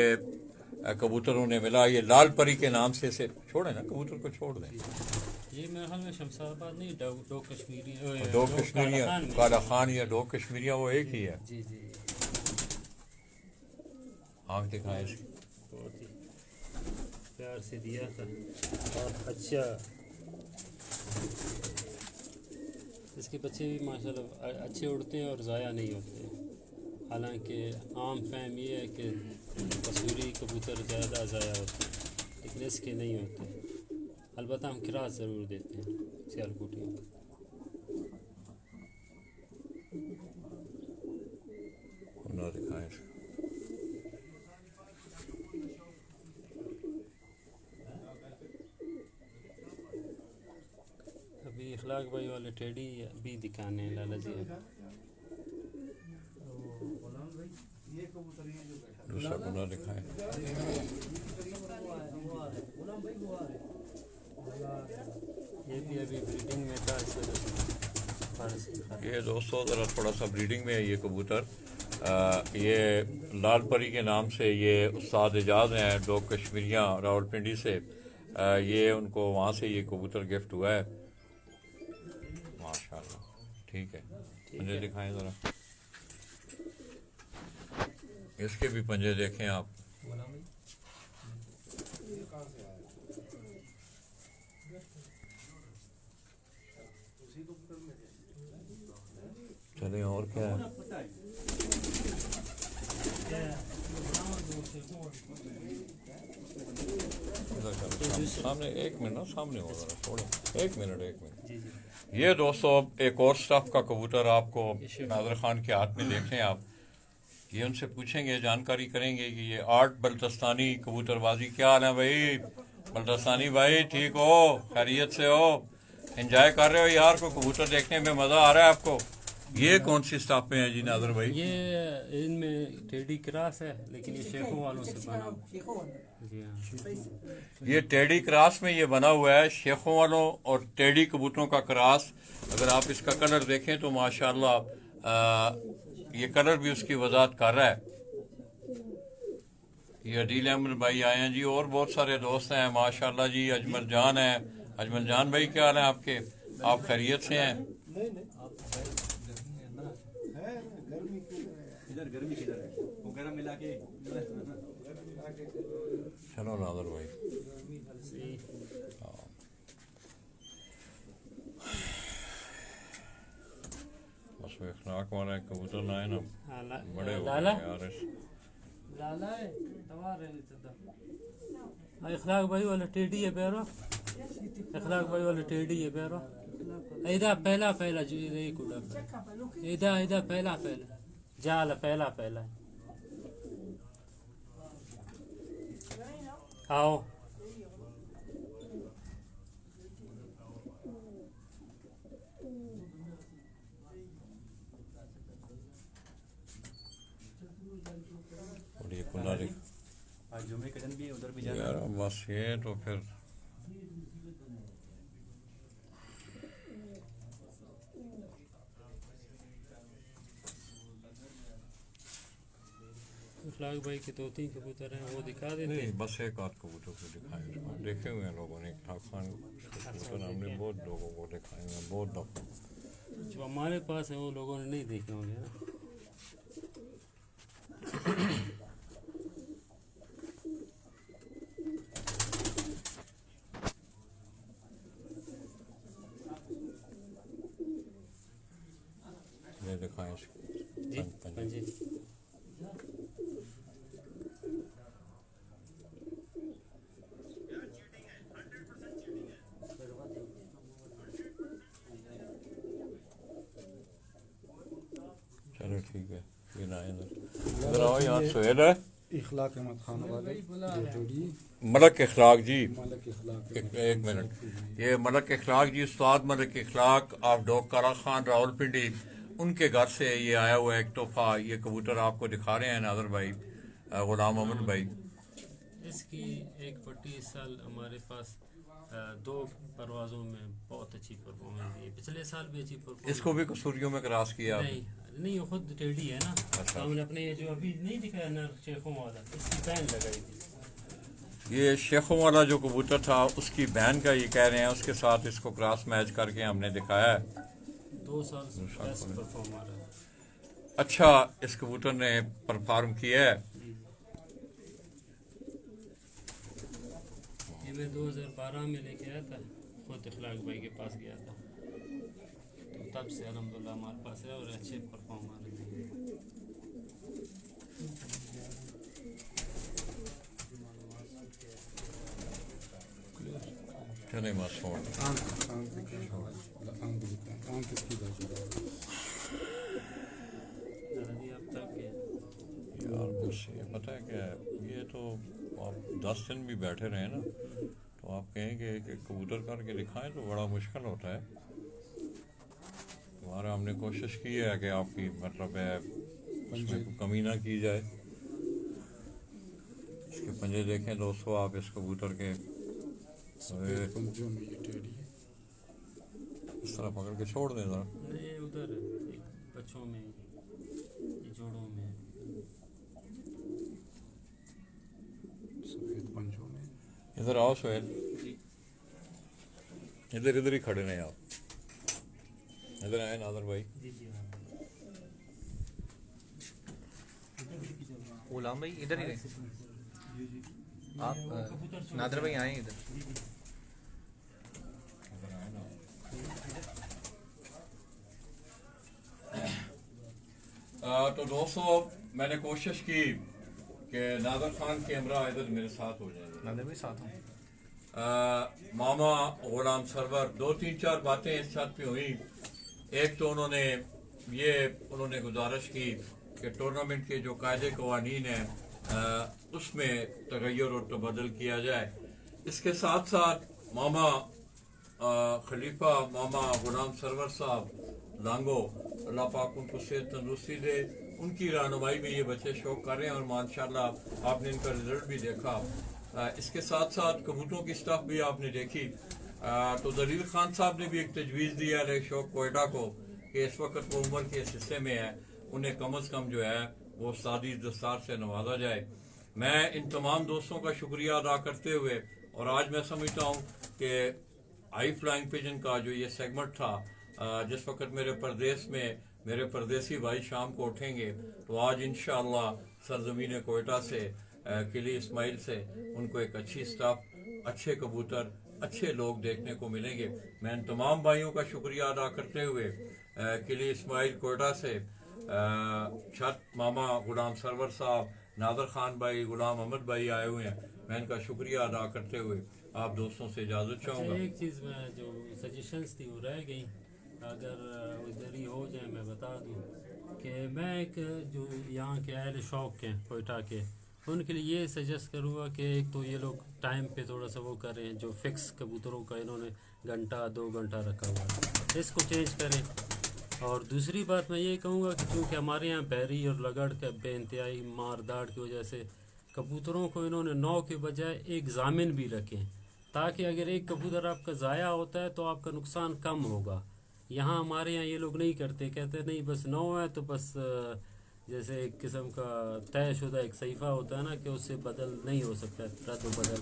Speaker 1: कबूतर उन्हें मिला। ये लाल परी के नाम से इसे छोड़े ना, कबूतर को छोड़ दें।
Speaker 3: ये मेरे ख्याल में शमशाबाद नहीं, दो कश्मीरी,
Speaker 1: दो कश्मीरिया, काला खान या दो कश्मीरिया वो एक ही है।
Speaker 3: जी जी,
Speaker 1: आँख दिखाएं इसकी।
Speaker 3: बहुत ही प्यार से दिया था। और अच्छा, इसके बच्चे भी माशाल्लाह अच्छे उड़ते हैं और ज़ाया नहीं होते। हालांकि आम फहम ये है कि कसूरी कबूतर ज़्यादा ज़ाया होते हैं, लेकिन इसके नहीं होते। अलबत्ता हम खिरात ज़रूर देते हैं सियालकोटियों को।
Speaker 1: दिखाएं इसको।
Speaker 3: अभी इखलाक भाई वाले टेडी भी दिखाने हैं लाला जी।
Speaker 1: दूसरा कुंडा दिखाएं।
Speaker 3: ये भी अभी ब्रीडिंग में था, इस वजह से
Speaker 1: ये दोस्तों ज़रा थोड़ा सा ब्रीडिंग में है ये कबूतर। ये लाल परी के नाम से ये उस्ताद एजाज हैं, दो कश्मीरियाँ रावलपिंडी से। ये उनको वहाँ से ये कबूतर गिफ्ट हुआ है। माशाल्लाह, ठीक है। पंजे दिखाएं ज़रा, इसके भी पंजे देखें आप। चले और क्या है? सामने एक मिनट ना, सामने होगा थोड़ा, एक मिनट। ये दोस्तों एक और स्टाफ का कबूतर आपको नादर खान के हाथ में देखें आप। ये उनसे पूछेंगे, जानकारी करेंगे कि ये आर्ट बल्तस्तानी कबूतरबाजी। क्या हाल है भाई बल्तस्तानी भाई, ठीक हो, खैरियत से हो, एंजॉय कर रहे हो यार को कबूतर देखने में मज़ा आ रहा है आपको? ये कौन सी स्टाफ में है जी नादर भाई?
Speaker 3: ये इनमें टेडी क्रॉस है, लेकिन ये शेखों वालों से बना हुआ है। जी हाँ,
Speaker 1: ये टेडी क्रॉस में ये बना हुआ है, शेखों वालों और टेडी कबूतरों का क्रॉस। अगर आप इसका कलर देखें तो माशाल्लाह ये कलर भी उसकी वजाहत कर रहा है। ये अदील अहमद भाई आए हैं जी, और बहुत सारे दोस्त हैं माशाल्लाह जी। अजमल जान है, अजमल जान भाई क्या हाल है आपके? आप खैरियत से हैं? चलो नादर भाई, बस वो इखलाक वाला कबूतर ना है ना, बड़े हो गए यार।
Speaker 5: लाला है तवा रहने तदा
Speaker 3: इखलाक भाई वाला टेढ़ी है पैरो, इखलाक भाई वाला टेढ़ी है पैरो। इधर पहला पहला जो इधर एक उड़ा, इधर इधर पहला पहला जाल पहला पहला आओ।
Speaker 1: और ये खुला रही
Speaker 7: आज जुमे के दिन भी उधर भी जाना
Speaker 1: यार, बस ये तो फिर
Speaker 3: इखलाक भाई के 2-3 कबूतर हैं, वो दिखा देते
Speaker 1: नहीं,
Speaker 3: हैं।
Speaker 1: बस एक आध कबूतर को दिखाए देखे हुए हैं लोगों ने। इखलाक खान कबूतर हमने बहुत लोगों को दिखाए हुए हैं, बहुत दफा।
Speaker 3: जो हमारे पास है वो लोगों ने नहीं देखे होंगे ना।
Speaker 1: ये दिखाएं
Speaker 3: जी हाँ जी।
Speaker 1: चलो ठीक है, ये ना इधर आओ, यहाँ सुहेल है।
Speaker 6: इखलाक अहमद खान वाले जो जोड़ी
Speaker 1: मलक इखलाक जी,
Speaker 6: मालिक इखलाक
Speaker 1: एक मिनट, ये मलक इखलाक जी, उस्ताद मलक इखलाक ऑफ डोकरा खान रावलपिंडी, उनके घर से ये आया हुआ एक तोहफा। ये कबूतर आपको दिखा रहे हैं नादर भाई, गुलाम अमन भाई।
Speaker 3: इसकी एक पट्टी इस साल हमारे पास 2 परवाज़ों में बहुत अच्छी परफॉर्मेंस दी है। पिछले साल भी अच्छी परफॉर्मेंस।
Speaker 1: इसको भी कसूरियों में क्रॉस किया आपने?
Speaker 3: नहीं नहीं, वो खुद टेढ़ी है ना। तो हमने अपने ये जो अभी नहीं दिखाया ना शेखों वाला, इसकी बैन लगाई थी।
Speaker 1: ये शेखों वाला जो कबूतर था उसकी बहन का ये कह रहे हैं, उसके साथ इसको क्रॉस मैच करके हमने दिखाया है।
Speaker 3: 2 साल से बेस्ट परफॉर्मर है।
Speaker 1: अच्छा, इस कबूतर ने परफॉर्म किया है।
Speaker 3: ये मैं 2012 में लेके आया था, खुद इखलाक भाई के पास गया था, तो तब से अल्हम्दुलिल्लाह हमारे पास है और अच्छे परफॉर्मर है।
Speaker 1: चले मासूम,
Speaker 6: आंख इसकी
Speaker 3: दादाजी अब तक के
Speaker 1: यार मुझसे पता है क्या है, ये तो आप 10 दिन भी बैठे रहे ना तो आप कहें कि एक कबूतर करके दिखाएं तो बड़ा मुश्किल होता है। हमारा हमने कोशिश की है कि आपकी मतलब है उसमें कोई कमी ना की जाए। इसके पंजे देखें दोस्तों आप इस कबूतर के,
Speaker 6: पंजों में ये टेढ़ी है।
Speaker 1: इस तरह पकड़ के छोड़ दें जरा।
Speaker 3: नहीं, उधर एक बच्चों में, ये जोड़ों में।
Speaker 6: सफेद पंजों में
Speaker 1: इधर आओ सोहेल, इधर इधर ही खड़े रहे आप, इधर आए नादर भाई।
Speaker 2: गुलाम भाई इधर ही रहे आप, नादर भाई आए इधर।
Speaker 1: तो दोस्तों मैंने कोशिश की कि नादर खान कैमरा इधर मेरे साथ हो जाए।
Speaker 2: नादर भाई साथ हैं।
Speaker 1: मामा गुलाम सरवर 2-3-4 बातें इस छत पे हुई। एक तो उन्होंने गुजारिश की कि टूर्नामेंट के जो कायदे कवानीन हैं उसमें तगैर और तबदल किया जाए। इसके साथ साथ मामा खलीफा मामा गुलाम सरवर साहब लांगो, अल्लाह पाक उनको सेहत तंदुरुस्ती दे, उनकी रहनुमाई में ये बच्चे शौक कर रहे हैं और माशाल्लाह आपने इनका रिजल्ट भी देखा। इसके साथ साथ कबूतरों की स्टफ भी आपने देखी। तो दलील खान साहब ने भी एक तजवीज़ दिया है शौक कोयटा को कि इस वक्त वो उम्र के इस हिस्से में है, उन्हें कम अज़ कम जो है वो सादी दस्तार से नवाजा जाए। मैं इन तमाम दोस्तों का शुक्रिया अदा करते हुए, और आज मैं समझता हूँ कि हाई फ्लाइंग पिजन का जो ये सेगमेंट था, जिस वक्त मेरे परदेश में मेरे परदेसी भाई शाम को उठेंगे, तो आज इंशाअल्लाह सरजमीन कोयटा से किली इस्माइल से उनको एक अच्छी स्टाफ, अच्छे कबूतर, अच्छे लोग देखने को मिलेंगे। मैं इन तमाम भाइयों का शुक्रिया अदा करते हुए किली इस्माइल कोयटा से छत मामा गुलाम सरवर साहब, नादर खान भाई, गुलाम अहमद भाई आए हुए हैं, मैं इनका शुक्रिया अदा करते हुए आप दोस्तों से इजाज़त चाहूँगा।
Speaker 3: एक चीज़ में जो सजेशंस थी वो रह गई, अगर इधर ही हो जाए मैं बता दूं कि मैं एक जो यहाँ के अहल शौक़ के कोयटा के, उनके लिए ये सजेस्ट करूँगा कि एक तो ये लोग टाइम पे थोड़ा सा वो करें, जो फिक्स कबूतरों का इन्होंने घंटा 2 घंटा रखा हुआ है इसको चेंज करें। और दूसरी बात मैं ये कहूँगा कि क्योंकि हमारे यहाँ बैरी और लगड़ के बेइंतहाई मार दाड़ की वजह से कबूतरों को इन्होंने 9 के बजाय एक जामिन भी रखें, ताकि अगर एक कबूतर आपका ज़ाया होता है तो आपका नुकसान कम होगा। यहाँ हमारे यहाँ ये लोग नहीं करते, कहते नहीं बस 9 है तो बस जैसे एक किस्म का तयशुदा एक सहीफ़ा होता है ना कि उससे बदल नहीं हो सकता रद्द बदल।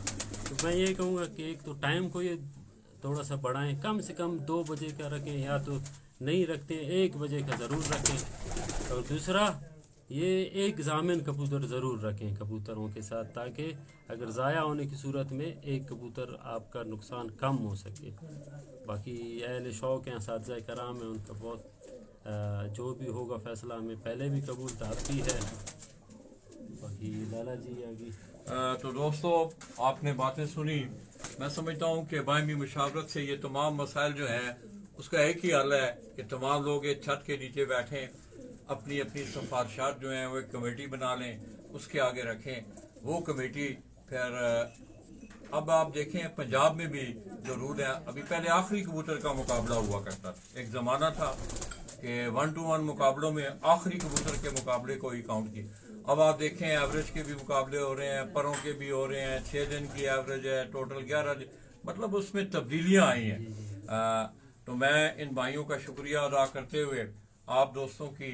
Speaker 3: तो मैं ये कहूँगा कि एक तो टाइम को ये थोड़ा सा बढ़ाएं, कम से कम 2 बजे का रखें, या तो नहीं रखते 1 बजे का ज़रूर रखें। और दूसरा ये एक जामिन कबूतर ज़रूर रखें कबूतरों के साथ, ताकि अगर ज़ाया होने की सूरत में एक कबूतर आपका नुकसान कम हो सके। बाकी अहल शौक़ हैं, असातिज़ा कराम है, उनका बहुत जो भी होगा फ़ैसला हमें पहले भी कबूल था, अब भी है। बाकी लाला जी आगे
Speaker 1: तो दोस्तों आपने बातें सुनी, मैं समझता हूँ कि बाहमी मुशावरत से ये तमाम मसाइल जो हैं उसका एक ही हल है कि तमाम लोग एक छत के नीचे बैठें, अपनी अपनी सिफारिशात जो हैं वो एक कमेटी बना लें, उसके आगे रखें वो कमेटी। फिर अब आप देखें पंजाब में भी जो रूल है, अभी पहले आखिरी कबूतर का मुकाबला हुआ करता था, एक ज़माना था कि 1 to 1 मुकाबलों में आखिरी कबूतर के मुकाबले को ही काउंट की। अब आप देखें एवरेज के भी मुकाबले हो रहे हैं, परों के भी हो रहे हैं, 6 दिन की एवरेज है, टोटल 11 दिन, मतलब उसमें तब्दीलियाँ आई हैं। तो मैं इन भाइयों का शुक्रिया अदा करते हुए आप दोस्तों की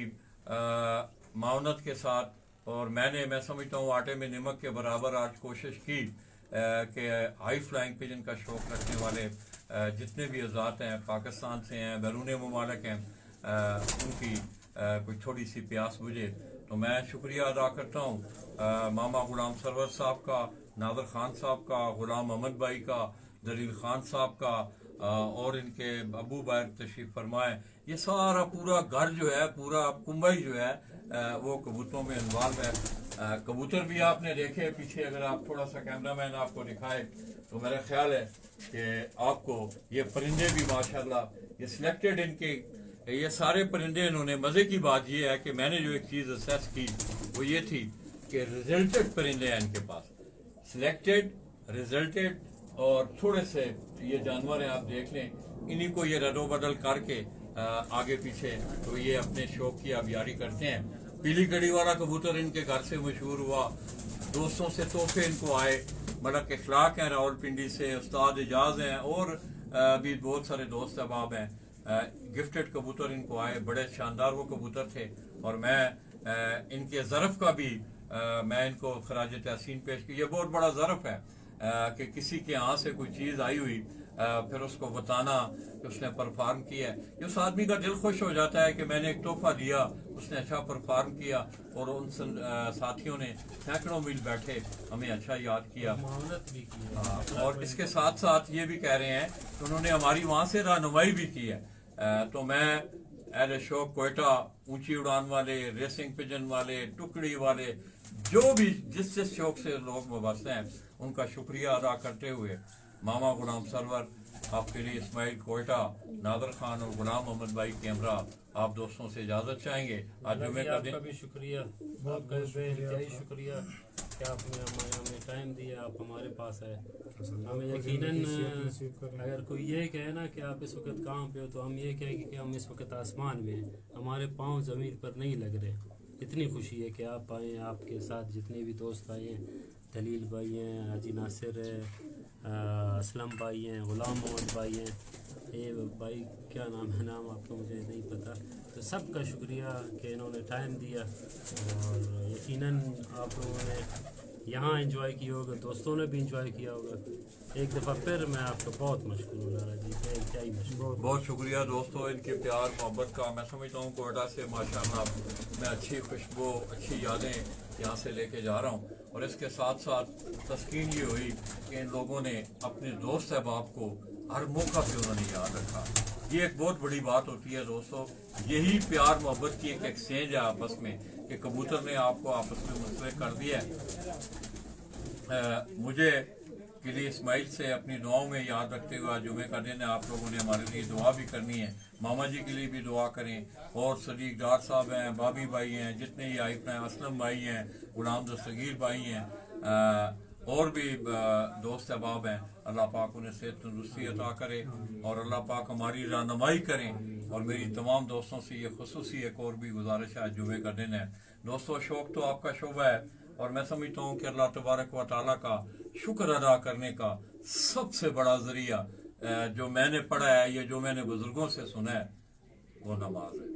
Speaker 1: मावनत के साथ, और मैं समझता हूँ आटे में नमक के बराबर आज कोशिश की कि हाई फ्लाइंग पिजन का शौक़ रखने वाले जितने भी आज़ाद हैं, पाकिस्तान से हैं, बैरून ममालिक हैं, उनकी कोई थोड़ी सी प्यास बुझे। तो मैं शुक्रिया अदा करता हूँ मामा गुलाम सरवर साहब का, नादर खान साहब का, गुलाम अहमद भाई का, दलील खान साहब का, और इनके अबू बैर तशरीफ फरमाए। ये सारा पूरा घर जो है, पूरा कुंबई जो है वो कबूतरों में इन्वॉल्व है। कबूतर भी आपने देखे पीछे, अगर आप थोड़ा सा कैमरामैन आपको दिखाए तो मेरा ख्याल है कि आपको ये परिंदे भी माशाल्लाह ये सिलेक्टेड, इनके ये सारे परिंदे इन्होंने, मज़े की बात ये है कि मैंने जो एक चीज़ असेस की वो ये थी कि रिजल्टेड परिंदे हैं इनके पास, सिलेक्टेड, रिजल्टेड, और थोड़े से ये जानवर हैं आप देख लें, इन्हीं को ये रदो बदल करके आगे पीछे तो ये अपने शौक की आबियारी करते हैं। पीली कड़ी वाला कबूतर इनके घर से मशहूर हुआ, दोस्तों से तोहफे इनको आए, मलक इखलाक हैं रावलपिंडी से, उस्ताद एजाज हैं, और भी बहुत सारे दोस्त अहबाब हैं। गिफ्टेड कबूतर इनको आए, बड़े शानदार वो कबूतर थे, और मैं इनके ज़रफ़ का भी मैं इनको खराज तहसीन पेश की। ये बहुत बड़ा ज़रफ़ है कि किसी के यहाँ से कोई चीज़ आई हुई फिर उसको बताना कि उसने परफॉर्म किया है, ये उस आदमी का दिल खुश हो जाता है कि मैंने एक तोहफा दिया, उसने अच्छा परफॉर्म किया, और उन साथियों ने सैकड़ों मील बैठे हमें अच्छा याद किया। और इसके साथ साथ ये भी कह रहे हैं कि उन्होंने हमारी वहाँ से रहनुमाई भी की है। तो मैं अहले शौक़ कोयटा, ऊंची उड़ान वाले, रेसिंग पिजन वाले, टुकड़ी वाले, जो भी जिस शौक़ से लोग वाबस्ते हैं, उनका शुक्रिया अदा करते हुए मामा गुलाम सरवर, आपके लिए इस्माइल कोयटा, नादर खान और गुलाम मोहम्मद भाई कैमरा आप दोस्तों से इजाज़त चाहेंगे। आज जुमे का दिन,
Speaker 3: आपका भी शुक्रिया, आपका इंतहाई शुक्रिया कि आपने हमें टाइम दिया, आप हमारे पास है। हमें यकीनन अगर कोई ये कहे ना कि आप इस वक्त कहाँ पे हो, तो हम ये कहेंगे कि हम इस वक्त आसमान में हैं, हमारे पाँव ज़मीन पर नहीं लग रहे। इतनी खुशी है कि आप आए, आपके साथ जितने भी दोस्त आए हैं, दलील भाई हैं, हाजी नासिर है, असलम भाई हैं, गुलाम मोहम्मद भाई हैं, ये भाई क्या नाम है, नाम आपको मुझे नहीं पता। तो सबका शुक्रिया कि इन्होंने टाइम दिया, और यकीनन आप लोगों ने यहाँ एंजॉय किया होगा, दोस्तों ने भी एंजॉय किया होगा। एक दफ़ा फिर मैं आपका बहुत मशहूर हूँ लाला जी, क्या ही मशहूर।
Speaker 1: बहुत शुक्रिया दोस्तों इनके प्यार मोहब्बत का। मैं समझता हूँ कोयटा से माशाल्लाह मैं अच्छी खुशबू अच्छी यादें यहाँ से लेके जा रहा हूँ। और इसके साथ साथ तस्कीन ये हुई कि इन लोगों ने अपने दोस्त अहबाब को हर मौका पे उन्होंने याद रखा। ये एक बहुत बड़ी बात होती है दोस्तों। यही प्यार मोहब्बत की एक एक्सचेंज है आपस में कि कबूतर ने आपको आपस में मुतफ़िक कर दिया है। मुझे किली इस्माइल से अपनी दुआओं में याद रखते हुए आज जुमे का दिन है। आप लोगों ने हमारे लिए दुआ भी करनी है, मामा जी के लिए भी दुआ करें। और सदीक डार साहब हैं, बाबी भाई हैं, जितने ही आइफ हैं, असलम भाई हैं, गुलाम दस्तगीर भाई हैं, और भी दोस्त अहबाब हैं। अल्लाह पाक उन्हें सेहत तंदुरुस्ती अता करे और अल्लाह पाक हमारी रहनुमाई करें। और मेरी तमाम दोस्तों से ये खुसूसी एक और भी गुजारिश है, आज जुमे का दिन है दोस्तों। शौक तो आपका शोभा है और मैं समझता हूँ कि अल्लाह तबारक व तआला का शुक्र अदा करने का सबसे बड़ा जरिया जो मैंने पढ़ा है या जो मैंने बुजुर्गों से सुना है वो नमाज है।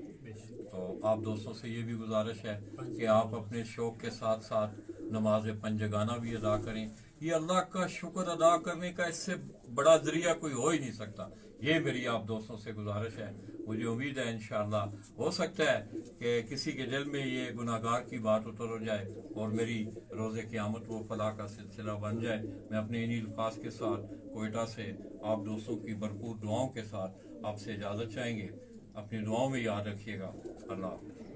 Speaker 1: तो आप दोस्तों से ये भी गुजारिश है कि आप अपने शौक के साथ साथ नमाज पंजगाना भी अदा करें। ये अल्लाह का शुक्र अदा करने का इससे बड़ा जरिया कोई हो ही नहीं सकता। ये मेरी आप दोस्तों से गुजारिश है। मुझे उम्मीद है इंशाअल्लाह हो सकता है कि किसी के दिल में ये गुनाहगार की बात उतर जाए और मेरी रोज़े क़यामत वो फलाह का सिलसिला बन जाए। मैं अपने इन्हीं अल्फाज के साथ कोयटा से आप दोस्तों की भरपूर दुआओं के साथ आपसे इजाज़त चाहेंगे। अपनी दुआओं में याद रखिएगा। अल्लाह हाफ़िज़।